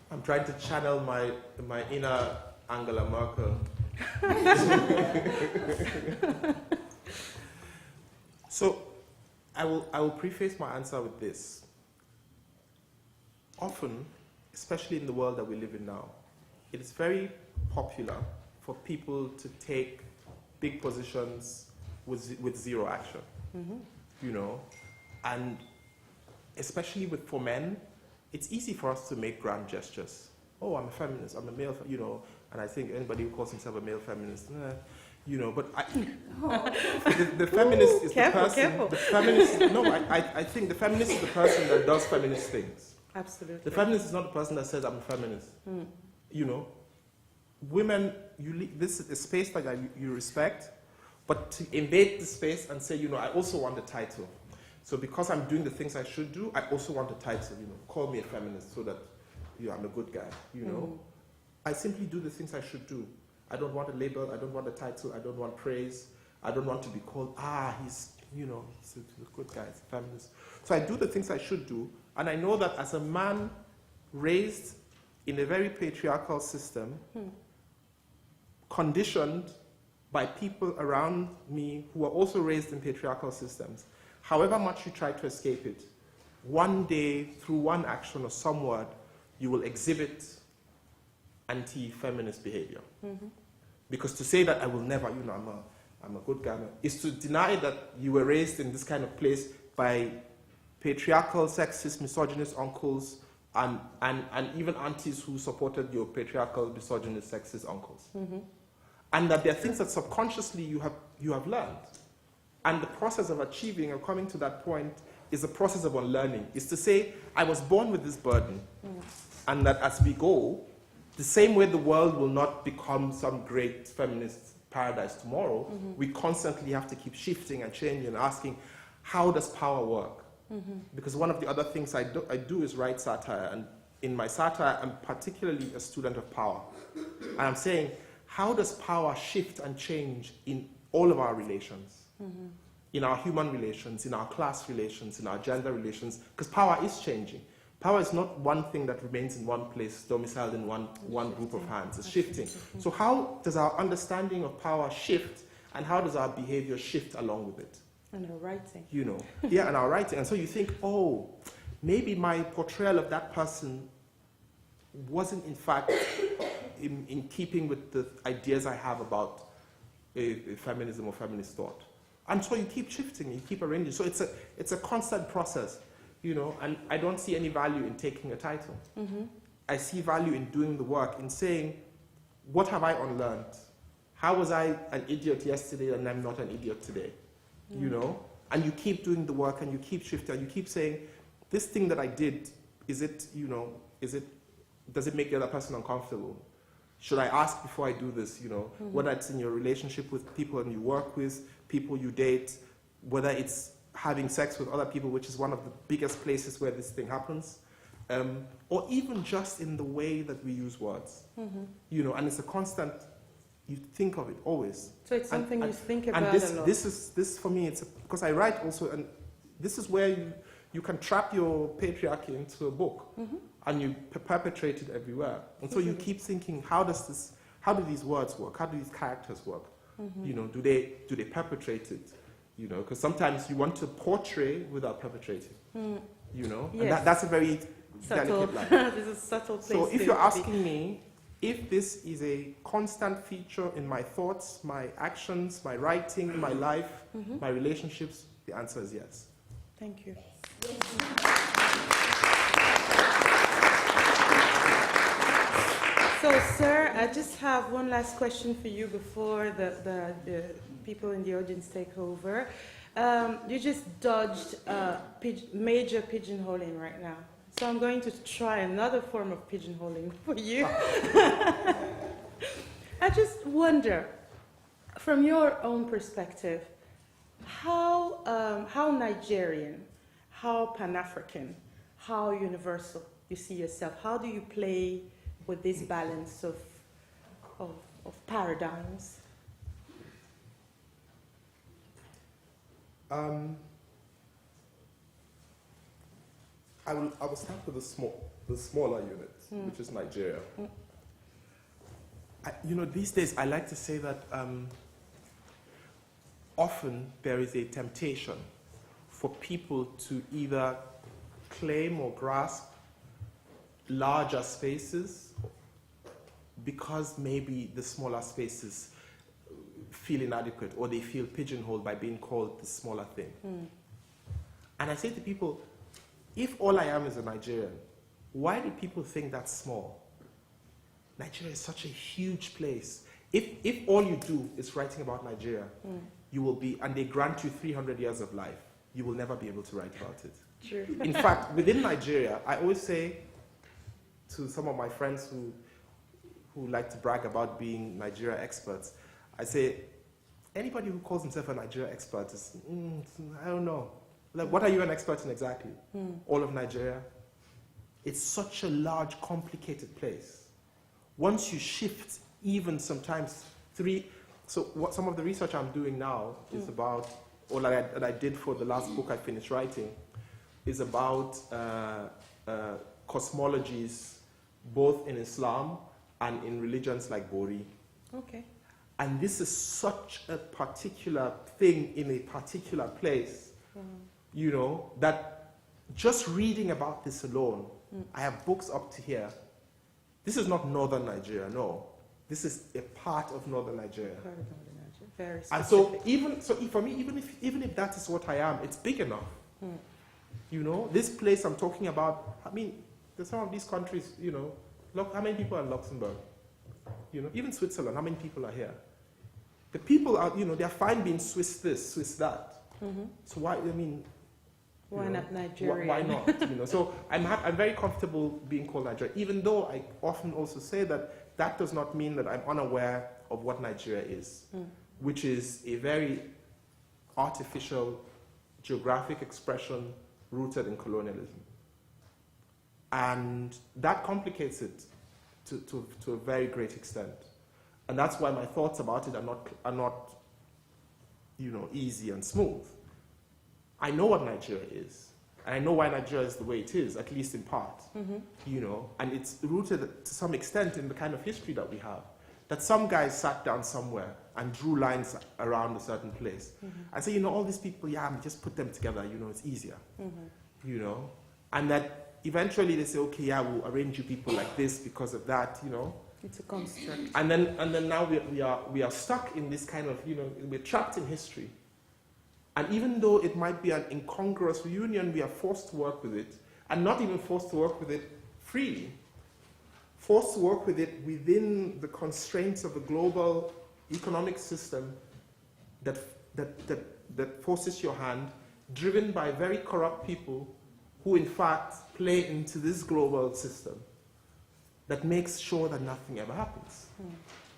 S3: I'm trying to channel my inner Angela Merkel. So I will preface my answer with this. Often, especially in the world that we live in now, it is very popular for people to take big positions with zero action, you know, and especially for men, it's easy for us to make grand gestures. Oh, I'm a feminist, I'm a male, you know, and I think anybody who calls himself a male feminist, you know, but the feminist is the person.
S4: Careful.
S3: The feminist, no, I think the feminist is the person that does feminist things.
S4: Absolutely.
S3: The feminist is not the person that says I'm a feminist. You know, women, this is a space that you respect, but to invade the space and say, you know, I also want the title. So because I'm doing the things I should do, I also want the title, you know, call me a feminist so that, you know, I'm a good guy, you know. I simply do the things I should do. I don't want a label, I don't want a title, I don't want praise, I don't want to be called, he's, you know, he's a good guy, he's a feminist. So I do the things I should do, and I know that as a man raised in a very patriarchal system, conditioned by people around me who are also raised in patriarchal systems, however much you try to escape it, one day, through one action or some word, you will exhibit anti-feminist behavior. Because to say that I will never, you know, I'm a good guy, is to deny that you were raised in this kind of place by patriarchal, sexist, misogynist uncles and even aunties who supported your patriarchal, misogynist, sexist uncles. And that there are things that subconsciously you have learned. And the process of achieving or coming to that point is a process of unlearning. It's to say, I was born with this burden, and that as we go, the same way the world will not become some great feminist paradise tomorrow, we constantly have to keep shifting and changing and asking, how does power work? Because one of the other things I do is write satire, and in my satire, I'm particularly a student of power. And I'm saying, how does power shift and change in all of our relations? In our human relations, in our class relations, in our gender relations, because power is changing. Power is not one thing that remains in one place, domiciled in one group of hands. It's shifting. So how does our understanding of power shift, and how does our behavior shift along with it?
S4: And our writing.
S3: You know, yeah, and our writing. And so you think, oh, maybe my portrayal of that person wasn't in fact in keeping with the ideas I have about feminism or feminist thought. And so you keep shifting, you keep arranging. So it's a constant process, you know, and I don't see any value in taking a title. I see value in doing the work, in saying, what have I unlearned? How was I an idiot yesterday and I'm not an idiot today? You know? And you keep doing the work and you keep shifting and you keep saying, this thing that I did, is it, you know, does it make the other person uncomfortable? Should I ask before I do this, you know? Whether it's in your relationship with people and you work with, people you date, whether it's having sex with other people, which is one of the biggest places where this thing happens, or even just in the way that we use words, you know, and it's a constant, you think of it always.
S4: So it's something you think about
S3: and
S4: a lot.
S3: This for me, because I write also, and this is where you can trap your patriarchy into a book, and you perpetrate it everywhere. And so you keep thinking, how do these words work? How do these characters work? You know, do they perpetrate it? You know, because sometimes you want to portray without perpetrating. You know,
S4: Yes.
S3: and that's a very
S4: Subtle.
S3: delicate line.
S4: There's a subtle place.
S3: So if you're asking me, if this is a constant feature in my thoughts, my actions, my writing, my life, my relationships, the answer is yes.
S4: Thank you. So, sir, I just have one last question for you before the people in the audience take over. You just dodged major pigeonholing right now. So I'm going to try another form of pigeonholing for you. I just wonder, from your own perspective, how Nigerian, how Pan-African, how universal you see yourself? How do you play with this balance of paradigms?
S3: I will start with the smaller unit, which is Nigeria. These days I like to say that often there is a temptation for people to either claim or grasp larger spaces because maybe the smaller spaces feel inadequate or they feel pigeonholed by being called the smaller thing. And I say to people, if all I am is a Nigerian, why do people think that's small? Nigeria is such a huge place. If all you do is writing about Nigeria, you will be, and they grant you 300 years of life, you will never be able to write about it.
S4: True.
S3: In fact, within Nigeria, I always say to some of my friends who like to brag about being Nigeria experts, I say, anybody who calls himself a Nigeria expert is, I don't know. Like, what are you an expert in exactly? All of Nigeria? It's such a large, complicated place. Once you shift, even sometimes so what some of the research I'm doing now is about, or that I did for the last book I finished writing, is about cosmologies, both in Islam and in religions like Bori.
S4: Okay.
S3: And this is such a particular thing in a particular place, that just reading about this alone, I have books up to here. This is not northern Nigeria, no. This is a part of northern Nigeria.
S4: Part of northern Nigeria. Very
S3: And
S4: specific.
S3: for me, even if that is what I am, it's big enough. This place I'm talking about, I mean, there's some of these countries, look, how many people are in Luxembourg? Even Switzerland, how many people are here? The people are, they're fine being Swiss this, Swiss that. So why,
S4: Why not Nigeria?
S3: Why not? So I'm very comfortable being called Nigeria, even though I often also say that does not mean that I'm unaware of what Nigeria is, which is a very artificial geographic expression rooted in colonialism. And that complicates it to a very great extent. And that's why my thoughts about it are not easy and smooth. I know what Nigeria is, and I know why Nigeria is the way it is, at least in part, and it's rooted to some extent in the kind of history that we have, that some guys sat down somewhere and drew lines around a certain place and say, all these people, just put them together, it's easier, and that eventually they say, okay, we'll arrange you people like this because of that,
S4: It's a construct.
S3: And then now we are stuck in this kind of, we're trapped in history. And even though it might be an incongruous reunion, we are forced to work with it, and not even forced to work with it freely. Forced to work with it within the constraints of the global economic system that forces your hand, driven by very corrupt people who in fact play into this global system that makes sure that nothing ever happens.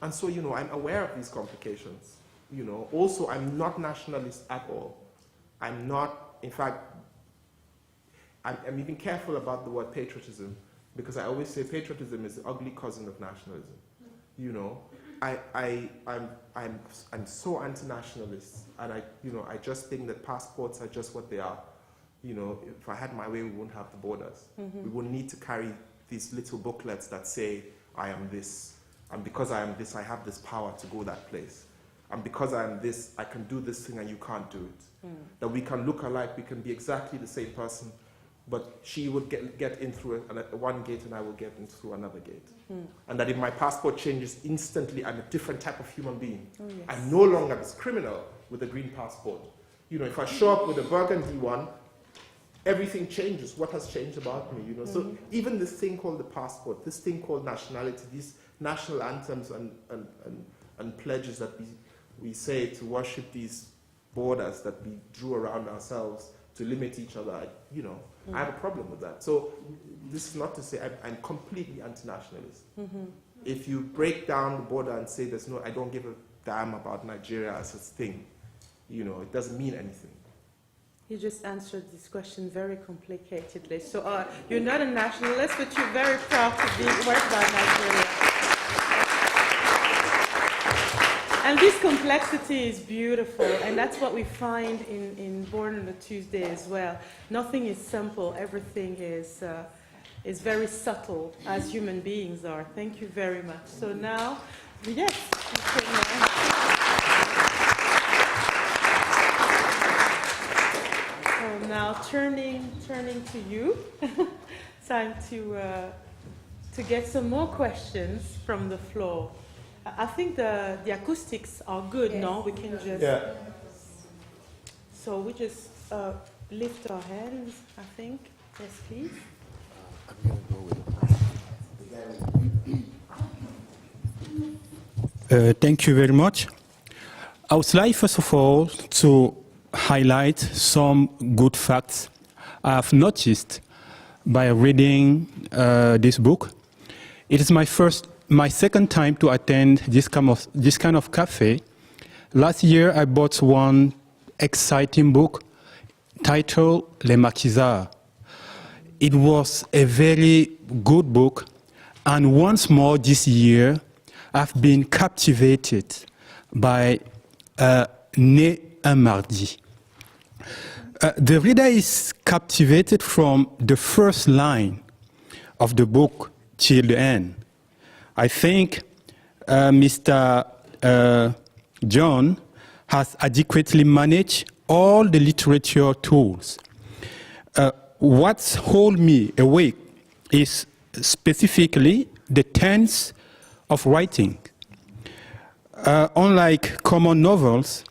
S3: And so, I'm aware of these complications. Also, I'm not nationalist at all. I'm not, in fact, I'm even careful about the word patriotism, because I always say patriotism is the ugly cousin of nationalism. I'm so anti-nationalist, and I just think that passports are just what they are. If I had my way, we wouldn't have the borders. We wouldn't need to carry these little booklets that say, I am this, and because I am this, I have this power to go that place. And because I am this, I can do this thing and you can't do it. That we can look alike, we can be exactly the same person, but she would get in through one gate and I will get in through another gate. And that if my passport changes instantly, I'm a different type of human being.
S4: Oh, yes.
S3: I'm no longer this criminal with a green passport. You know, if I show up with a burgundy one, everything changes. What has changed about me, you know? So even this thing called the passport, this thing called nationality, these national anthems and pledges that we say to worship these borders that we drew around ourselves to limit each other, you know, I have a problem with that. So this is not to say I'm completely anti-nationalist. If you break down the border and say I don't give a damn about Nigeria as a thing, you know, it doesn't mean anything.
S4: You just answered this question very complicatedly. So you're not a nationalist, but you're very proud to be work about Nigeria. And this complexity is beautiful, and that's what we find in Born on a Tuesday as well. Nothing is simple. Everything is very subtle, as human beings are. Thank you very much. So now, yes, you can, so now turning to you. Time to get some more questions from the floor. I think the acoustics are good, yes. No? We can just...
S3: Yeah.
S4: So we just lift our hands, I think. Yes, please.
S5: I'm going to go with Thank you very much. I would like, first of all, to highlight some good facts I've noticed by reading this book. It is my second time to attend this kind of cafe. Last year, I bought one exciting book titled Les Marquisards. It was a very good book, and once more this year, I've been captivated by Né un mardi. The reader is captivated from the first line of the book till the end. I think Mr. John has adequately managed all the literature tools. What's hold me awake is specifically the tense of writing. Unlike common novels,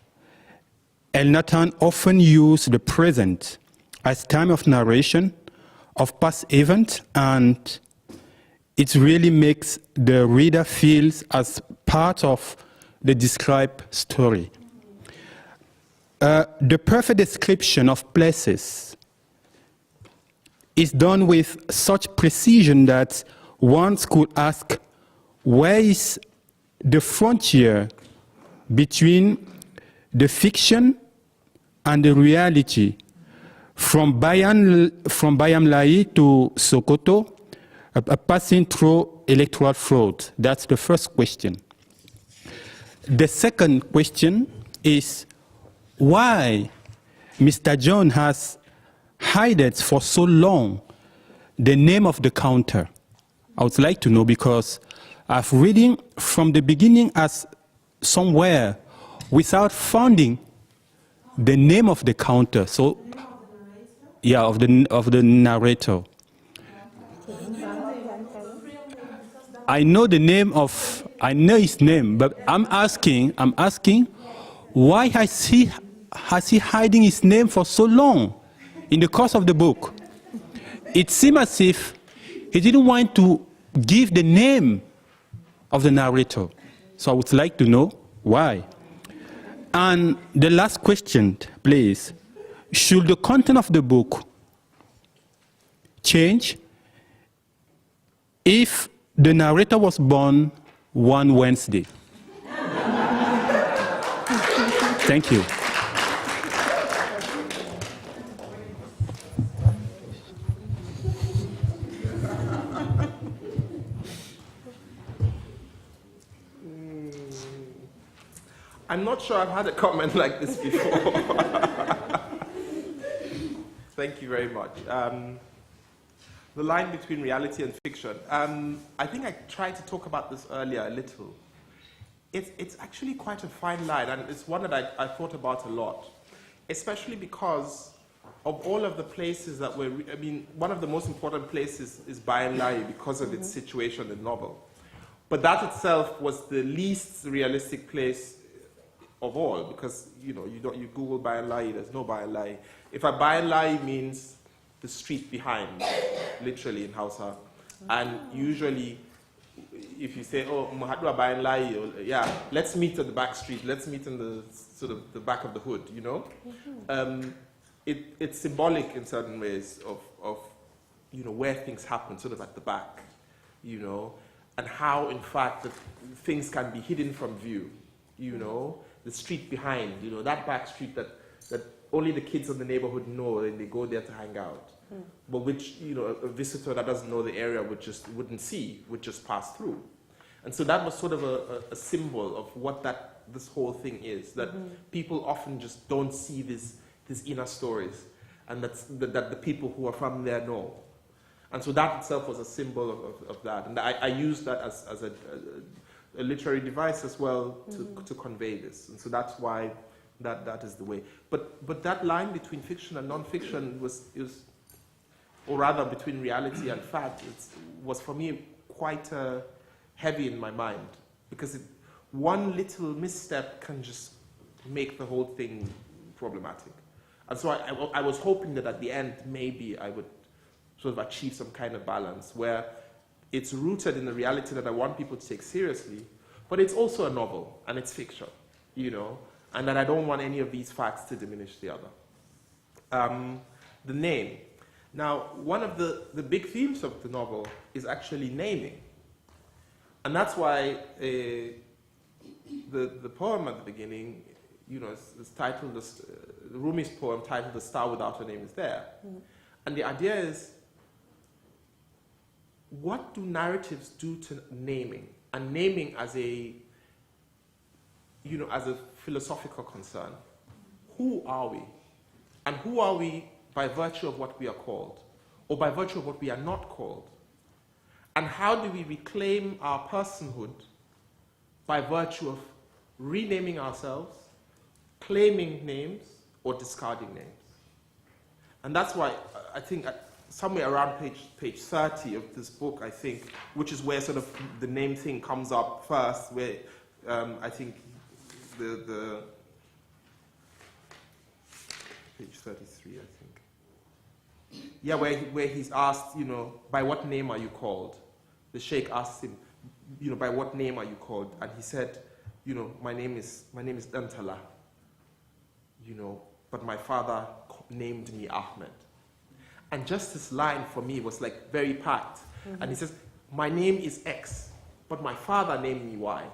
S5: Elnathan often used the present as time of narration of past events, and it really makes the reader feel as part of the described story. The perfect description of places is done with such precision that one could ask, where is the frontier between the fiction and the reality? From Bayam Lai to Sokoto, passing through electoral fraud? That's the first question. The second question is why Mr. John has hidden for so long the name of the counter. I would like to know, because I've reading from the beginning as somewhere without finding the name of the counter. So, yeah, of the narrator. I know his name, but I'm asking, why has he hiding his name for so long in the course of the book? It seems as if he didn't want to give the name of the narrator. So I would like to know why. And the last question, please. Should the content of the book change if the narrator was born one Wednesday? Thank you.
S3: I'm not sure I've had a comment like this before. Thank you very much. The line between reality and fiction. I think I tried to talk about this earlier a little. It's actually quite a fine line, and it's one that I thought about a lot, especially because of all of the places that were, I mean, one of the most important places is Berne because of its situation in the novel. But that itself was the least realistic place of all, because you Google Berne, there's no Berne. If a Berne means the street behind, literally in Hausa, and usually if you say, oh, Mahatma Berne, yeah, let's meet at the back street, let's meet in the sort of the back of the hood, you know. It's symbolic in certain ways of where things happen, sort of at the back, and how, in fact, things can be hidden from view, the street behind, that back street that only the kids of the neighborhood know, and they go there to hang out, but which, a visitor that doesn't know the area wouldn't see, would just pass through. And so that was sort of a symbol of what this whole thing is, that people often just don't see these inner stories, and that the people who are from there know. And so that itself was a symbol of that. And I used that as a literary device as well to convey this. And so that's why that is the way. But that line between fiction and non-fiction or rather between reality and fact, was for me quite heavy in my mind, because one little misstep can just make the whole thing problematic. And so I was hoping that at the end, maybe I would sort of achieve some kind of balance where it's rooted in the reality that I want people to take seriously, but it's also a novel, and it's fiction, and that I don't want any of these facts to diminish the other. The name. Now, one of the big themes of the novel is actually naming. And that's why the poem at the beginning, is titled, Rumi's poem titled "The Star Without a Name" is there. And the idea is, what do narratives do to naming? And naming as a philosophical concern. Who are we? And who are we by virtue of what we are called, or by virtue of what we are not called? And how do we reclaim our personhood by virtue of renaming ourselves, claiming names, or discarding names? And that's why I think somewhere around page 30 of this book, I think, which is where sort of the name thing comes up first, where I think the page 33, I think. Yeah, where he's asked, by what name are you called? The Sheikh asked him, by what name are you called? And he said, my name is Dantala, but my father named me Ahmed. And just this line for me was like very packed. And he says, my name is X, but my father named me Y.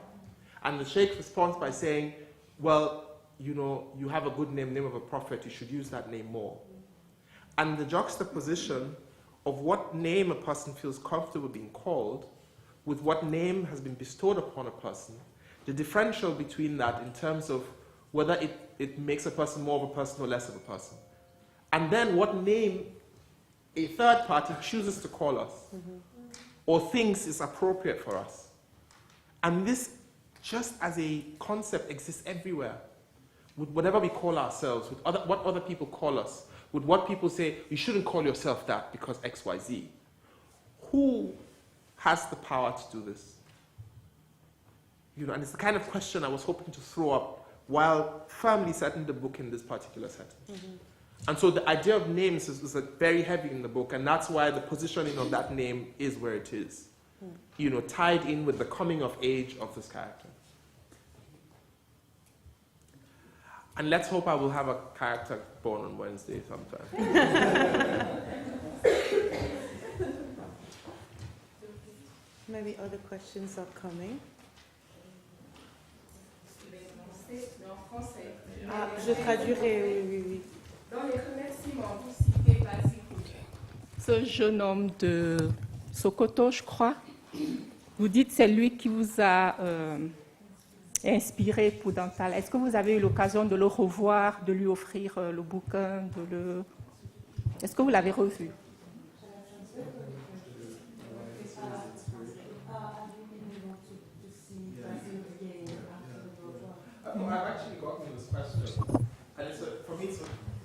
S3: And the Sheikh responds by saying, well, you have a good name of a prophet, you should use that name more. And the juxtaposition of what name a person feels comfortable being called with what name has been bestowed upon a person, the differential between that in terms of whether it makes a person more of a person or less of a person. And then what name a third party chooses to call us or thinks is appropriate for us. And this, just as a concept, exists everywhere. With whatever we call ourselves, with what other people call us, with what people say, you shouldn't call yourself that because X, Y, Z. Who has the power to do this? And it's the kind of question I was hoping to throw up while firmly setting the book in this particular setting. And so the idea of names is very heavy in the book, and that's why the positioning of that name is where it is, tied in with the coming of age of this character. And let's hope I will have a character born on Wednesday sometime.
S4: Maybe other questions are coming. Ah, je traduirai, oui.
S1: Dans les remerciements, vous citez Basile. Ce jeune homme de Sokoto, je crois. Vous dites c'est lui qui vous a inspiré pour Dental. Est-ce que vous avez eu l'occasion de le revoir, de lui offrir le bouquin, Est-ce que vous l'avez revu?
S3: I've actually gotten this question, and for me,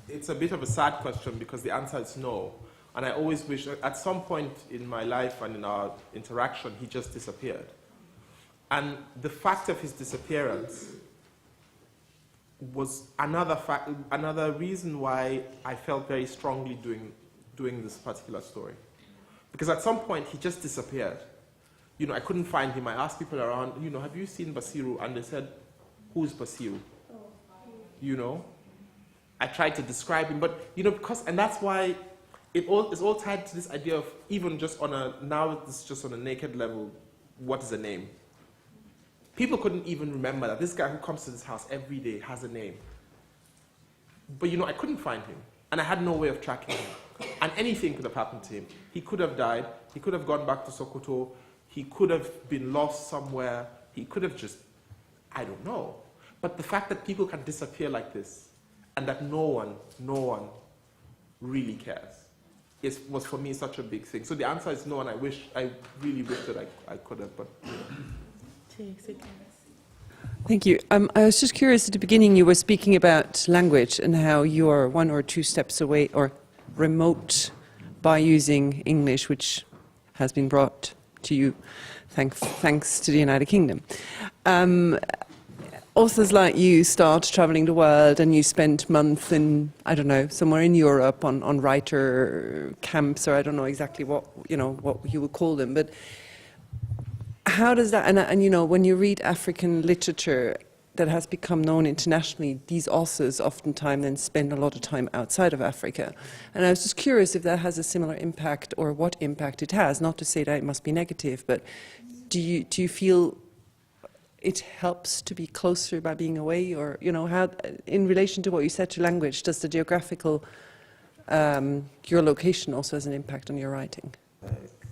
S3: it's a bit of a sad question because the answer is no. And I always wish, at some point in my life and in our interaction, he just disappeared. And the fact of his disappearance was another reason why I felt very strongly doing this particular story. Because at some point, he just disappeared. You know, I couldn't find him. I asked people around, you know, have you seen Basiru? And they said, who's Basiru? You know? I tried to describe him, but, you know, and that's why it's all tied to this idea of even just now it's just on a naked level, what is a name? People couldn't even remember that this guy who comes to this house every day has a name. But, you know, I couldn't find him, and I had no way of tracking him. And anything could have happened to him. He could have died. He could have gone back to Sokoto. He could have been lost somewhere. He could have just, I don't know. But the fact that people can disappear like this, and that no one really cares, was for me such a big thing. So the answer is no, and I really wish that I could have, but you know.
S6: Thank you. I was just curious, at the beginning you were speaking about language and how you are 1 or 2 steps away or remote by using English, which has been brought to you thanks to the United Kingdom. Authors like you start traveling the world and you spend months in, I don't know, somewhere in Europe on writer camps, or I don't know exactly what you would call them, but how does that, and you know, when you read African literature that has become known internationally, these authors oftentimes then spend a lot of time outside of Africa. And I was just curious if that has a similar impact or what impact it has, not to say that it must be negative, but do you feel it helps to be closer by being away, or, you know, how, in relation to what you said to language, does the geographical, your location also has an impact on your writing?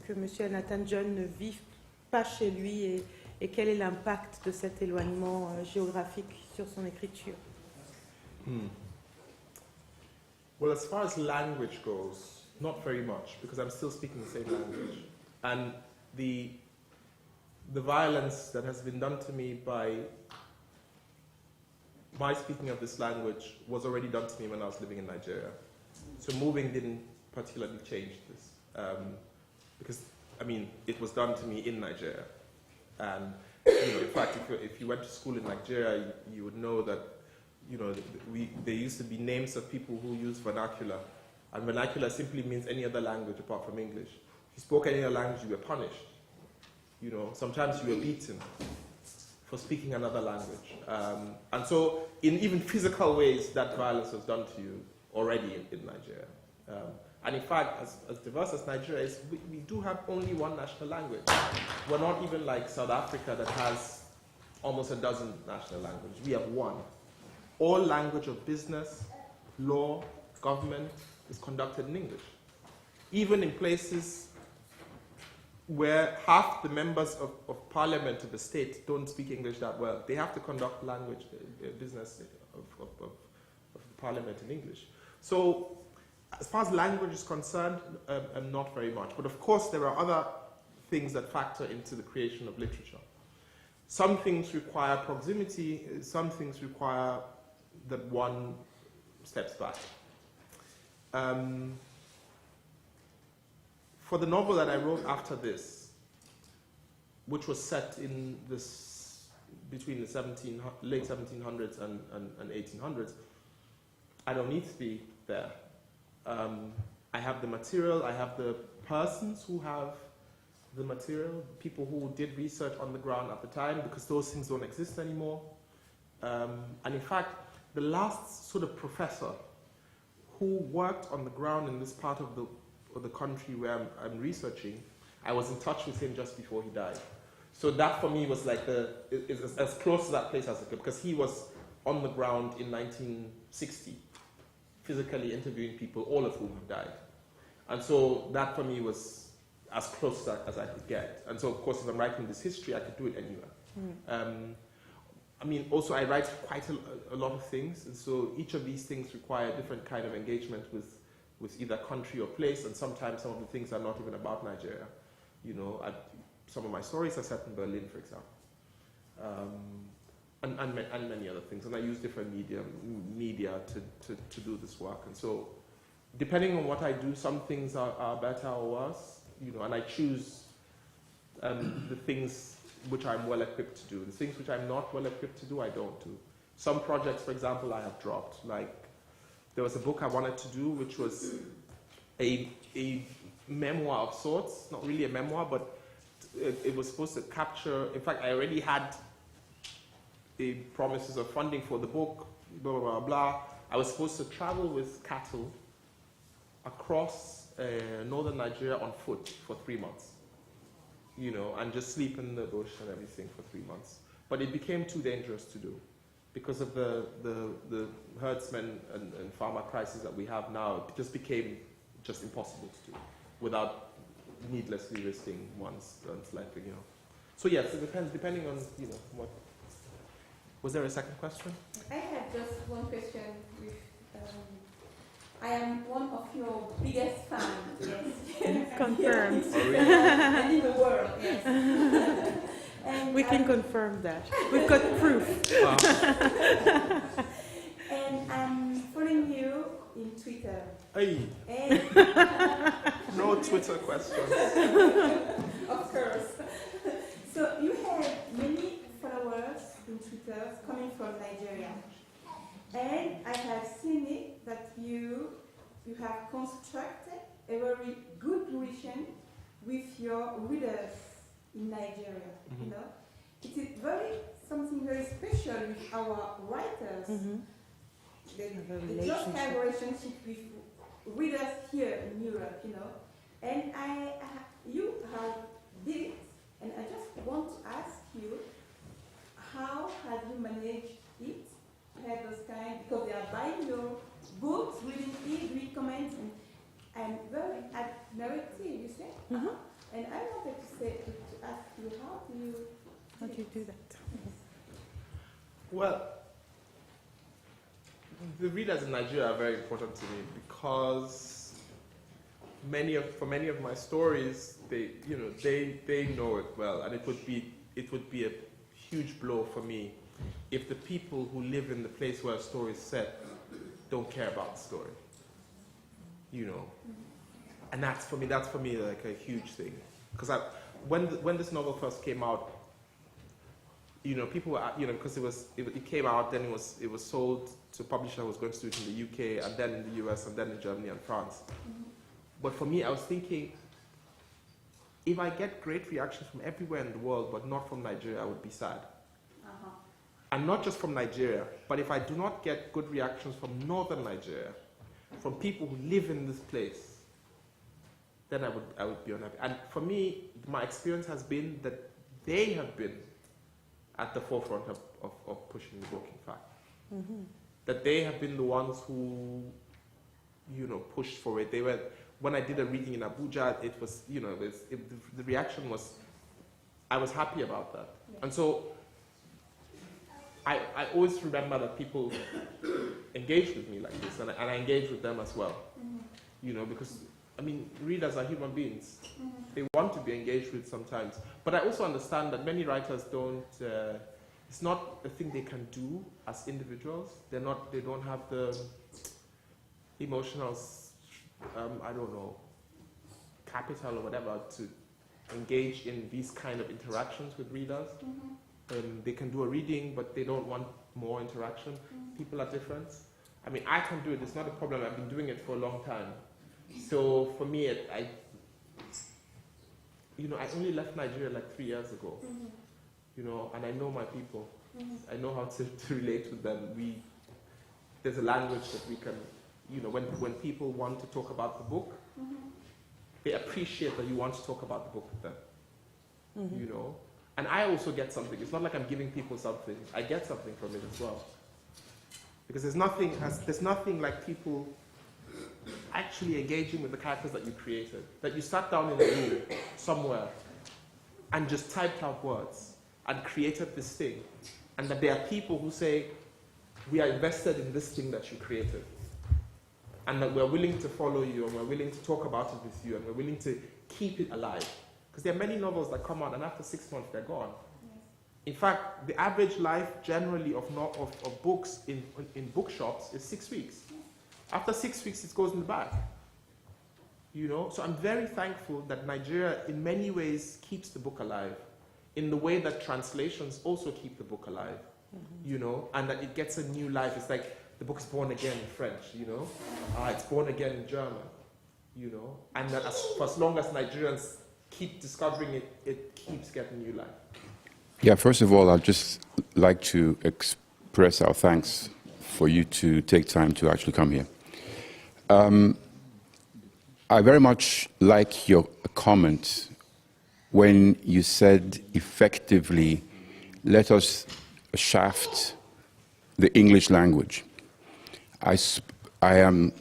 S4: Que Monsieur Elnathan John ne vive pas chez lui et quel est l'impact de cet éloignement géographique sur son écriture?
S3: Well, as far as language goes, not very much, because I'm still speaking the same language. And the violence that has been done to me by my speaking of this language was already done to me when I was living in Nigeria. So moving didn't particularly change this, because, I mean, it was done to me in Nigeria. And, you know, in fact, if you went to school in Nigeria, you would know that, you know, there used to be names of people who use vernacular. And vernacular simply means any other language apart from English. If you spoke any other language, you were punished. You know, sometimes you were beaten for speaking another language. And so, in even physical ways, that violence was done to you already in Nigeria. And in fact, as diverse as Nigeria is, we do have only one national language. We're not even like South Africa that has almost a dozen national languages. We have one. All language of business, law, government is conducted in English. Even in places where half the members of parliament of the state don't speak English that well, they have to conduct language business of parliament in English. So as far as language is concerned, not very much. But of course, there are other things that factor into the creation of literature. Some things require proximity, some things require that one steps back. For the novel that I wrote after this, which was set in this, between the late 1700s and 1800s, I don't need to be there. I have the material, I have the persons who have the material, people who did research on the ground at the time, because those things don't exist anymore. And in fact, the last sort of professor who worked on the ground in this part of the country where I'm researching, I was in touch with him just before he died. So that for me was like is as close to that place as I could, because he was on the ground in 1960, physically interviewing people, all of whom have died. And so that for me was as close to that as I could get. And so of course, if I'm writing this history, I could do it anywhere. I mean, also I write quite a lot of things, and so each of these things require a different kind of engagement with either country or place, and sometimes some of the things are not even about Nigeria. You know, some of my stories are set in Berlin, for example. and many other things. And I use different media to do this work. And so, depending on what I do, some things are better or worse, you know, and I choose the things which I'm well equipped to do. The things which I'm not well equipped to do, I don't do. Some projects, for example, I have dropped. Like, there was a book I wanted to do, which was a memoir of sorts, not really a memoir, but it was supposed to capture, in fact, I already had the promises of funding for the book, blah, blah, blah, blah. I was supposed to travel with cattle across northern Nigeria on foot for 3 months, you know, and just sleep in the bush and everything for 3 months. But it became too dangerous to do because of the herdsmen and farmer crisis that we have now. It just became just impossible to do without needlessly risking one's life, you know. So yes, it depends, depending on, you know, what. Was there a second question?
S2: I had just one question. With, I am one of your biggest fans. Yes.
S4: Confirmed.
S2: And in the world, yes. And
S4: We can confirm that. We've got proof.
S2: And I'm following you in Twitter.
S3: Hey,
S2: And
S3: no Twitter questions.
S2: of course. So you have many followers in Twitter coming from Nigeria. And I have seen it that you have constructed a very good relation with your readers in Nigeria. You know, it is something very special with our writers. They just have a relationship with readers here in Europe, you know. And you have did it, and I just want to ask you, how have you managed it? You have those kind, because they are buying your books, reading it, read comments, and very admirative, you say. And I wanted to ask you, how do you
S4: do that?
S3: Well, the readers in Nigeria are very important to me because for many of my stories, they know it well, and it would be a huge blow for me if the people who live in the place where a story is set don't care about the story, you know. And that's for me like a huge thing, because when this novel first came out, you know, people were, you know, because it came out, then it was sold to a publisher who was going to do it in the UK, and then in the US, and then in Germany and France. But for me, I was thinking, if I get great reactions from everywhere in the world, but not from Nigeria, I would be sad. And not just from Nigeria, but if I do not get good reactions from northern Nigeria, from people who live in this place, then I would be unhappy. And for me, my experience has been that they have been at the forefront of pushing the book, in fact. That they have been the ones who, you know, pushed for it. They were, when I did a reading in Abuja, it was, you know, the reaction was, I was happy about that. And so, I always remember that people engaged with me like this, and I engage with them as well. You know, because, I mean, readers are human beings. They want to be engaged with sometimes. But I also understand that many writers don't, it's not a thing they can do as individuals. They don't have the emotional, I don't know, capital or whatever to engage in these kind of interactions with readers. They can do a reading, but they don't want more interaction. People are different. I mean, I can do it. It's not a problem. I've been doing it for a long time. So for me, I only left Nigeria like 3 years ago. You know, and I know my people. I know how to relate with them. There's a language that we can, you know, when people want to talk about the book, they appreciate that you want to talk about the book with them. You know. And I also get something. It's not like I'm giving people something. I get something from it as well. Because there's nothing like people actually engaging with the characters that you created. That you sat down in a room somewhere and just typed out words and created this thing. And that there are people who say, we are invested in this thing that you created. And that we're willing to follow you, and we're willing to talk about it with you, and we're willing to keep it alive. Because there are many novels that come out, and after 6 months, they're gone. In fact, the average life generally of books in bookshops is 6 weeks. After 6 weeks, it goes in the bag. You know, so I'm very thankful that Nigeria, in many ways, keeps the book alive, in the way that translations also keep the book alive. You know, and that it gets a new life. It's like the book is born again in French. You know, it's born again in German. You know, and that for as long as Nigerians keep discovering it, it keeps getting new life.
S7: Yeah, first of all, I'd just like to express our thanks for you to take time to actually come here. I very much like your comment when you said effectively, let us shaft the English language. I am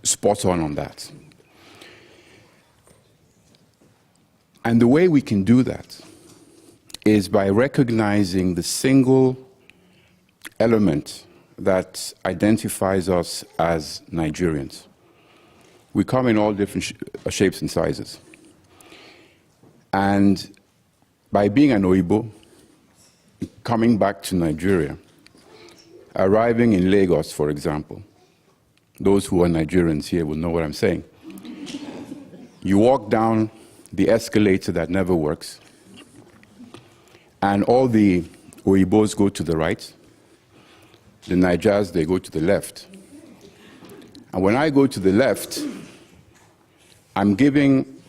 S7: spot on that. And the way we can do that is by recognizing the single element that identifies us as Nigerians. We come in all different shapes and sizes. And by being an Oyibo, coming back to Nigeria, arriving in Lagos, for example, those who are Nigerians here will know what I'm saying. You walk down the escalator that never works, and all the Oyibos go to the right, the Nigers, they go to the left. And when I go to the left, I'm giving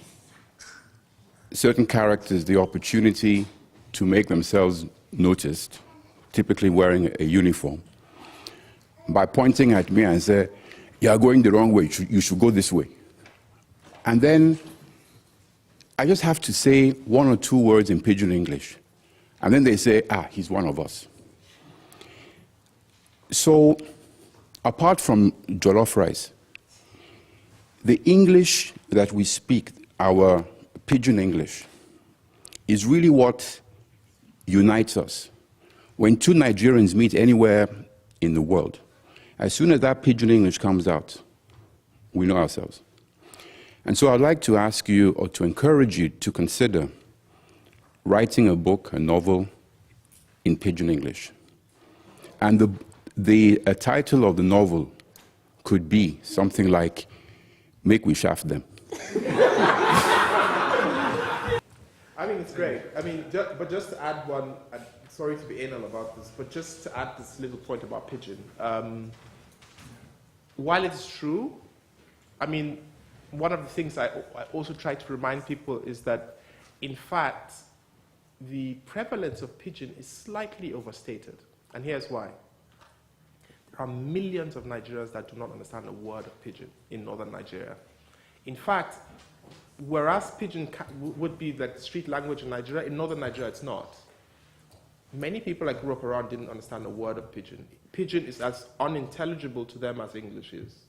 S7: certain characters the opportunity to make themselves noticed, typically wearing a uniform, by pointing at me and say, you are going the wrong way, you should go this way. And then I just have to say 1 or 2 words in Pidgin English. And then they say, he's one of us. So, apart from jollof rice, the English that we speak, our Pidgin English, is really what unites us. When 2 Nigerians meet anywhere in the world, as soon as that Pidgin English comes out, we know ourselves. And so I'd like to ask you, or to encourage you, to consider writing a book, a novel, in Pidgin English. And the title of the novel could be something like, Make We Shaft Them.
S3: I mean, it's great. I mean, but just to add one, sorry to be anal about this, but just to add this little point about Pidgin. While it's true, I mean, one of the things I also try to remind people is that, in fact, the prevalence of Pidgin is slightly overstated. And here's why. There are millions of Nigerians that do not understand a word of Pidgin in northern Nigeria. In fact, whereas Pidgin would be the street language in Nigeria, in northern Nigeria it's not. Many people I grew up around didn't understand a word of Pidgin. Pidgin is as unintelligible to them as English is.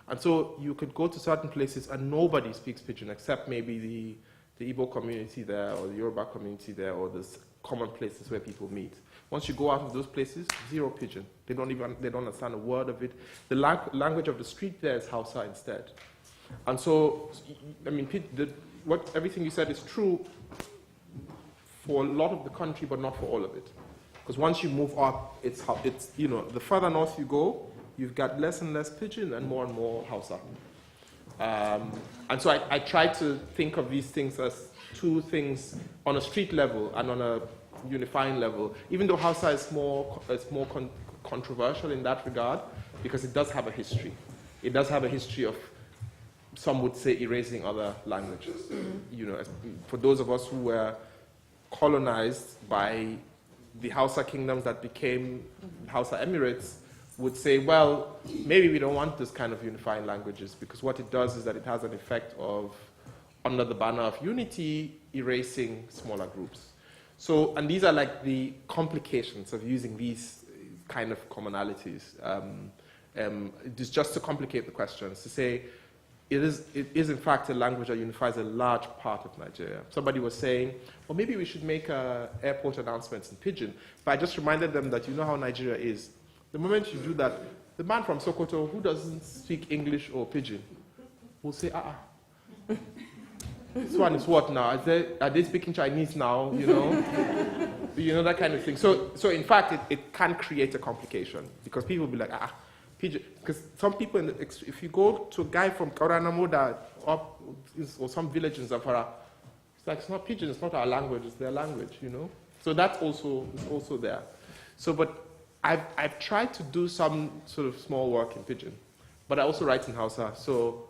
S3: And so you could go to certain places and nobody speaks Pidgin except maybe the Igbo community there or the Yoruba community there or the common places where people meet. Once you go out of those places, zero Pidgin. They don't understand a word of it. The language of the street there is Hausa instead. And so, I mean, everything you said is true for a lot of the country, but not for all of it. Because once you move up, it's you know, the further north you go, you've got less and less Pidgin and more Hausa. And so I try to think of these things as 2 things on a street level and on a unifying level, even though Hausa is more controversial in that regard, because it does have a history. It does have a history of, some would say, erasing other languages. You know, for those of us who were colonized by the Hausa kingdoms that became Hausa Emirates, would say, well, maybe we don't want this kind of unifying languages, because what it does is that it has an effect of, under the banner of unity, erasing smaller groups. So, and these are like the complications of using these kind of commonalities. Just to complicate the questions, to say, it is in fact a language that unifies a large part of Nigeria. Somebody was saying, well, maybe we should make airport announcements in Pidgin. But I just reminded them that you know how Nigeria is. The moment you do that, the man from Sokoto who doesn't speak English or Pidgin will say, this one is what now? Are they speaking Chinese now, you know? You know, that kind of thing. So in fact, it can create a complication because people will be like, Pidgin. Because some people, if you go to a guy from Kauranamoda up or some village in Zamfara, it's like, it's not Pidgin, it's not our language, it's their language, you know. So that's also there. So, but I've tried to do some sort of small work in Pidgin, but I also write in Hausa, so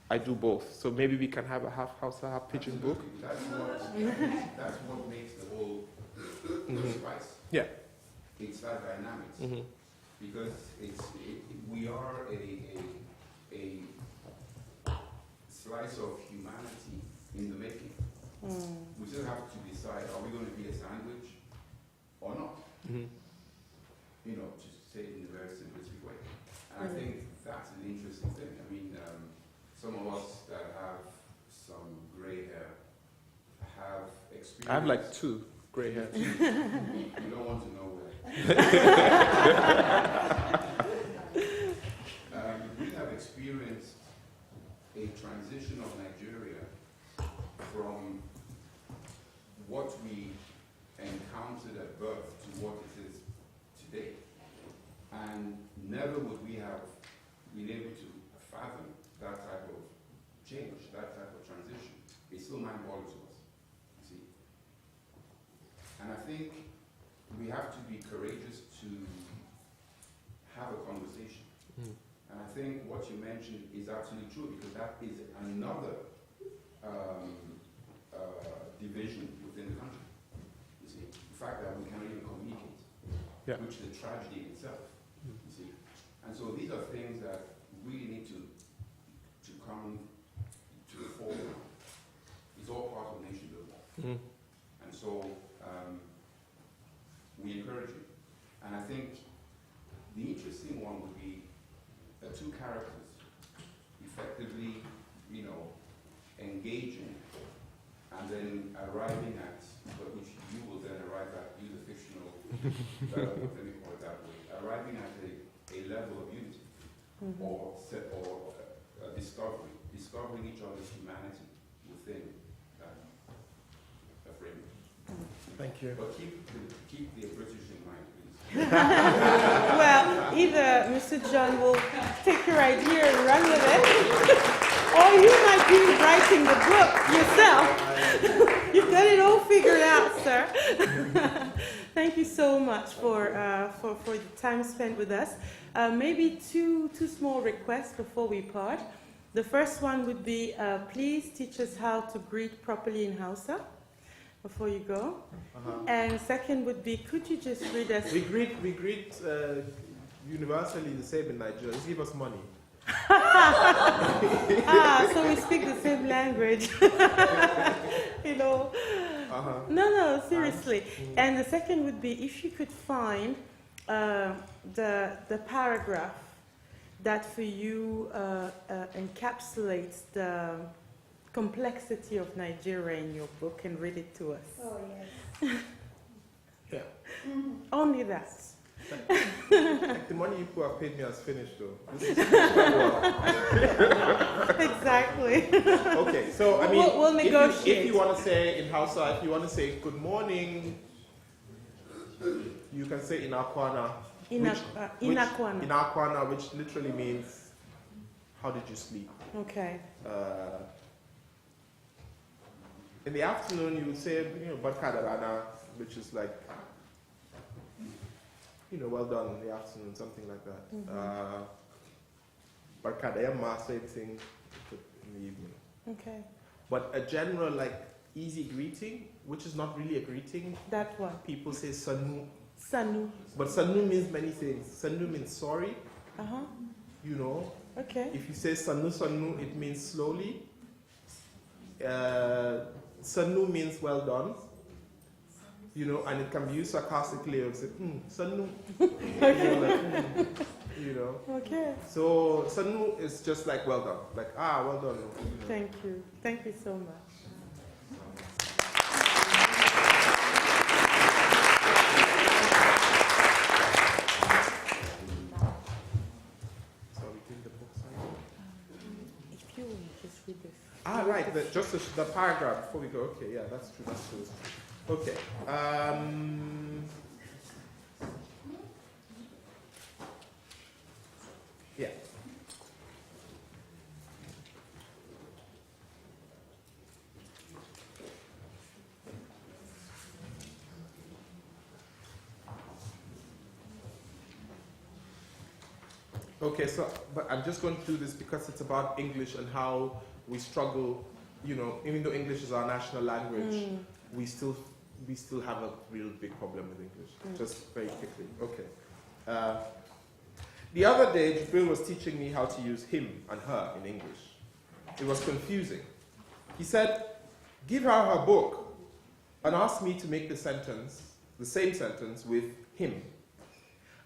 S3: I do both. So maybe we can have a half Hausa, half Pidgin book.
S7: That's what makes the whole spice.
S3: Yeah.
S7: It's that dynamics. Because we are a slice of humanity in the making. We still have to decide, are we going to be a sandwich or not? You know, to say it in a very simplistic way. And I think that's an interesting thing. I mean, some of us that have some gray hair have experience.
S3: I have like 2 gray hairs.
S7: You don't want to know where. We have experienced a transition of Nigeria from what we encountered at birth to what it is today. And never would we have been able to fathom that type of change, that type of transition. It's still mind-boggling to us, you see. And I think we have to be courageous to have a conversation. And I think what you mentioned is absolutely true, because that is another division within the country. You see, the fact that we cannot even communicate, which is a tragedy in itself. You see, and so these are things that really need to come to the fore. It's all part of nation building, and so we encourage you. And I think the interesting one would be the 2 characters effectively, you know, engaging and then arriving at, but which you will then arrive at, use a fictional, let me call it that way, arriving at a level of unity or discovering each other's humanity within a framework.
S3: Thank you.
S7: But keep the British in mind, please.
S4: Well, either Mr. John will take your idea and run with it, or you might be writing the book yourself. You've got it all figured out, sir. Thank you so much for the time spent with us. Maybe two small requests before we part. The first one would be, please teach us how to greet properly in Hausa before you go. And second would be, could you just read us?
S3: We greet universally the same in Nigeria. Just give us money.
S4: So we speak the same language. You know. No, seriously. And the second would be, if you could find the paragraph that for you encapsulates the complexity of Nigeria in your book, and read it to us.
S2: Oh, yes.
S3: Yeah.
S4: Only that.
S3: Like the money you people have paid me has finished, though. This is
S4: Exactly.
S3: Okay, so I mean,
S4: we'll negotiate.
S3: If you want to say in Hausa, if you want to say good morning, you can say Inakwana. Inakwana, which literally means how did you sleep?
S4: Okay.
S3: In the afternoon, you would say, Barkadarana, which is like, well done in the afternoon, something like that. Barkadayama, same thing in the evening.
S4: Okay.
S3: But a general, like, easy greeting, which is not really a greeting.
S4: That one.
S3: People say Sanu.
S4: Sanu.
S3: But Sanu means many things. Sanu means sorry.
S4: Okay.
S3: If you say Sanu, Sanu, it means slowly. Sanu means well done. And it can be used sarcastically. Or say, Sanu.
S4: Okay.
S3: So Sanu is just like well done. Like, well done.
S4: Thank you. Thank you so much. If you will just read this.
S3: Right. Just the paragraph before we go. Okay, yeah, that's true. Okay. Yeah. Okay, so, but I'm just going through this because it's about English and how we struggle, you know, even though English is our national language, we still have a real big problem with English. Just very quickly, okay. The other day, Jibril was teaching me how to use him and her in English. It was confusing. He said, give her her book, and asked me to make the same sentence with him.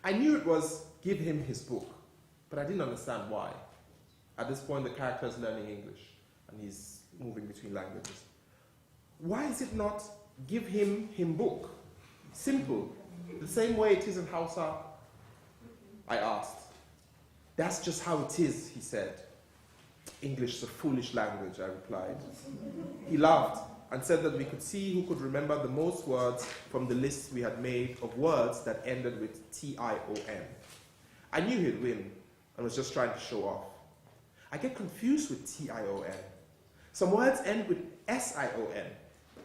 S3: I knew it was give him his book, but I didn't understand why. At this point, the character is learning English, and he's moving between languages. Why is it not give him book? Simple. The same way it is in Hausa, I asked. That's just how it is, he said. English is a foolish language, I replied. He laughed and said that we could see who could remember the most words from the list we had made of words that ended with T-I-O-N. I knew he'd win and was just trying to show off. I get confused with T-I-O-N. Some words end with S-I-O-N,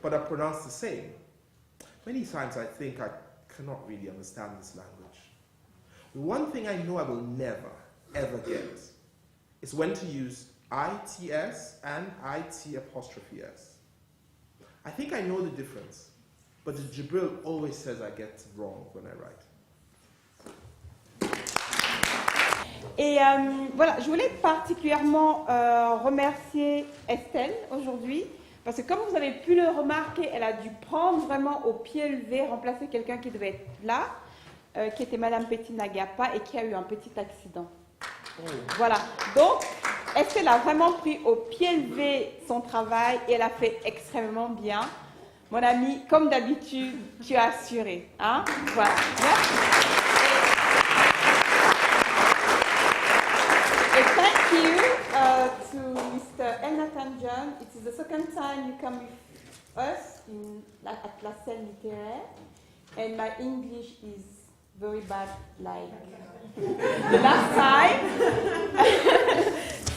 S3: but are pronounced the same. Many times I think I cannot really understand this language. One thing I know I will never, ever get is when to use ITS and IT''s. I think I know the difference, but Jibril always says I get it wrong when I write.
S2: Et voilà, je voulais particulièrement remercier Estelle aujourd'hui, parce que comme vous avez pu le remarquer, elle a dû prendre vraiment au pied levé, remplacer quelqu'un qui devait être là, qui était Madame Bettina Gappa et qui a eu un petit accident. Voilà, donc Estelle a vraiment pris au pied levé son travail et elle a fait extrêmement bien. Mon ami, comme d'habitude, tu as assuré. Hein? Voilà. Merci. Et thank you to Mr. Elnathan John. It is the second time you come with us at la CENE Littéraire, and my English is very bad like the last time.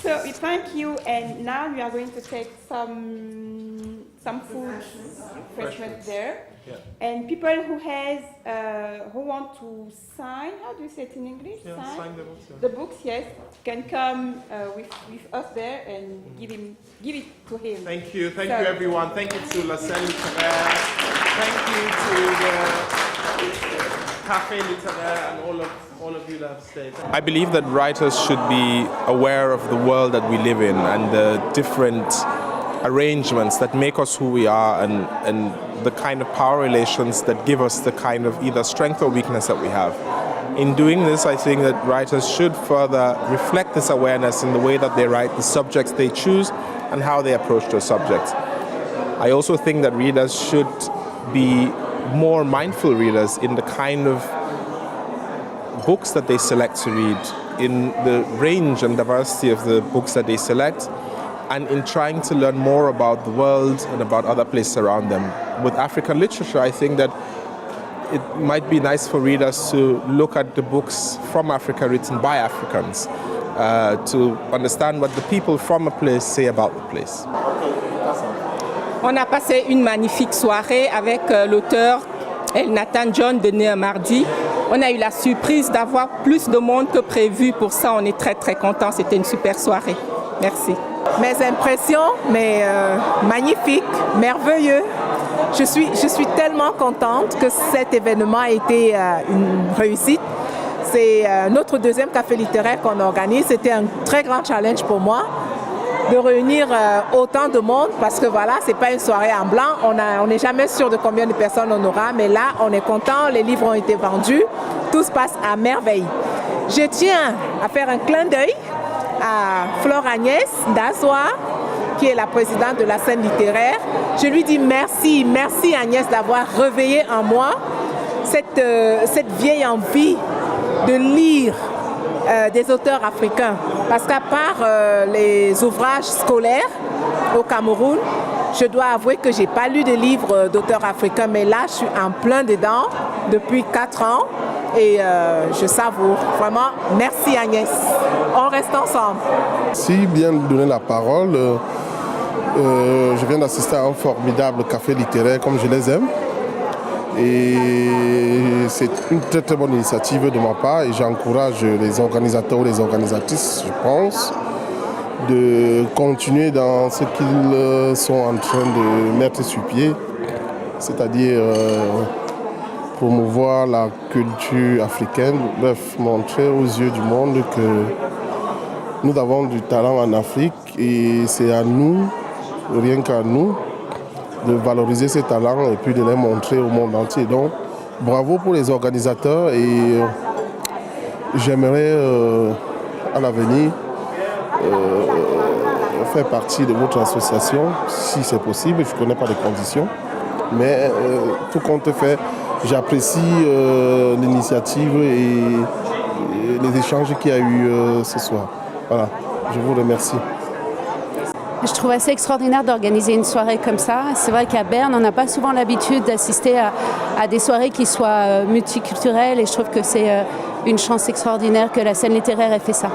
S2: So we thank you, and now we are going to take some food refreshment there.
S3: Yeah.
S2: And people who want to sign, how do you say it in English?
S3: Yeah, sign the books. Yeah.
S2: The books, yes, can come with us there and give it to him.
S3: Thank you everyone. Thank you to la CENE Littéraire. Thank you to the Café Littéraire and all of you that have stayed. I believe that writers should be aware of the world that we live in and the different arrangements that make us who we are and the kind of power relations that give us the kind of either strength or weakness that we have. In doing this, I think that writers should further reflect this awareness in the way that they write, the subjects they choose, and how they approach those subjects. I also think that readers should be more mindful readers in the kind of books that they select to read, in the range and diversity of the books that they select, and in trying to learn more about the world and about other places around them. With African literature, I think that it might be nice for readers to look at the books from Africa written by Africans, to understand what the people from a place say about the place.
S8: On a passé une magnifique soirée avec l'auteur Elnathan John de Mardi. On a eu la surprise d'avoir plus de monde que prévu. Pour ça, on est très très contents. C'était une super soirée. Merci.
S1: Mes impressions, magnifiques, merveilleux. Je suis tellement contente que cet événement a été une réussite. C'est notre deuxième café littéraire qu'on organise. C'était un très grand challenge pour moi de réunir autant de monde parce que voilà, c'est pas une soirée en blanc. On n'est jamais sûr de combien de personnes on aura, mais là, on est content. Les livres ont été vendus. Tout se passe à merveille. Je tiens à faire un clin d'œil à Flore Agnès Dazoa, qui est la présidente de la CENE Littéraire. Je lui dis merci, merci Agnès d'avoir réveillé en moi cette vieille envie de lire des auteurs africains. Parce qu'à part les ouvrages scolaires au Cameroun, Je dois avouer que je n'ai pas lu de livres d'auteurs africains, mais là, je suis en plein dedans depuis 4 ans et je savoure. Vraiment, merci Agnès. On reste ensemble.
S9: Merci bien de donner la parole. Je viens d'assister à un formidable café littéraire comme je les aime. Et c'est une très très bonne initiative de ma part et j'encourage les organisateurs ou les organisatrices, je pense, de continuer dans ce qu'ils sont en train de mettre sur pied, c'est-à-dire promouvoir la culture africaine, bref, montrer aux yeux du monde que nous avons du talent en Afrique et c'est à nous, rien qu'à nous, de valoriser ces talents et puis de les montrer au monde entier. Donc, bravo pour les organisateurs et j'aimerais à l'avenir faire partie de votre association, si c'est possible. Je ne connais pas les conditions, mais tout compte fait, j'apprécie l'initiative et les échanges qu'il y a eu ce soir. Voilà, je vous remercie.
S10: Je trouve assez extraordinaire d'organiser une soirée comme ça. C'est vrai qu'à Berne, on n'a pas souvent l'habitude d'assister à des soirées qui soient multiculturelles et je trouve que c'est une chance extraordinaire que la scène littéraire ait fait ça.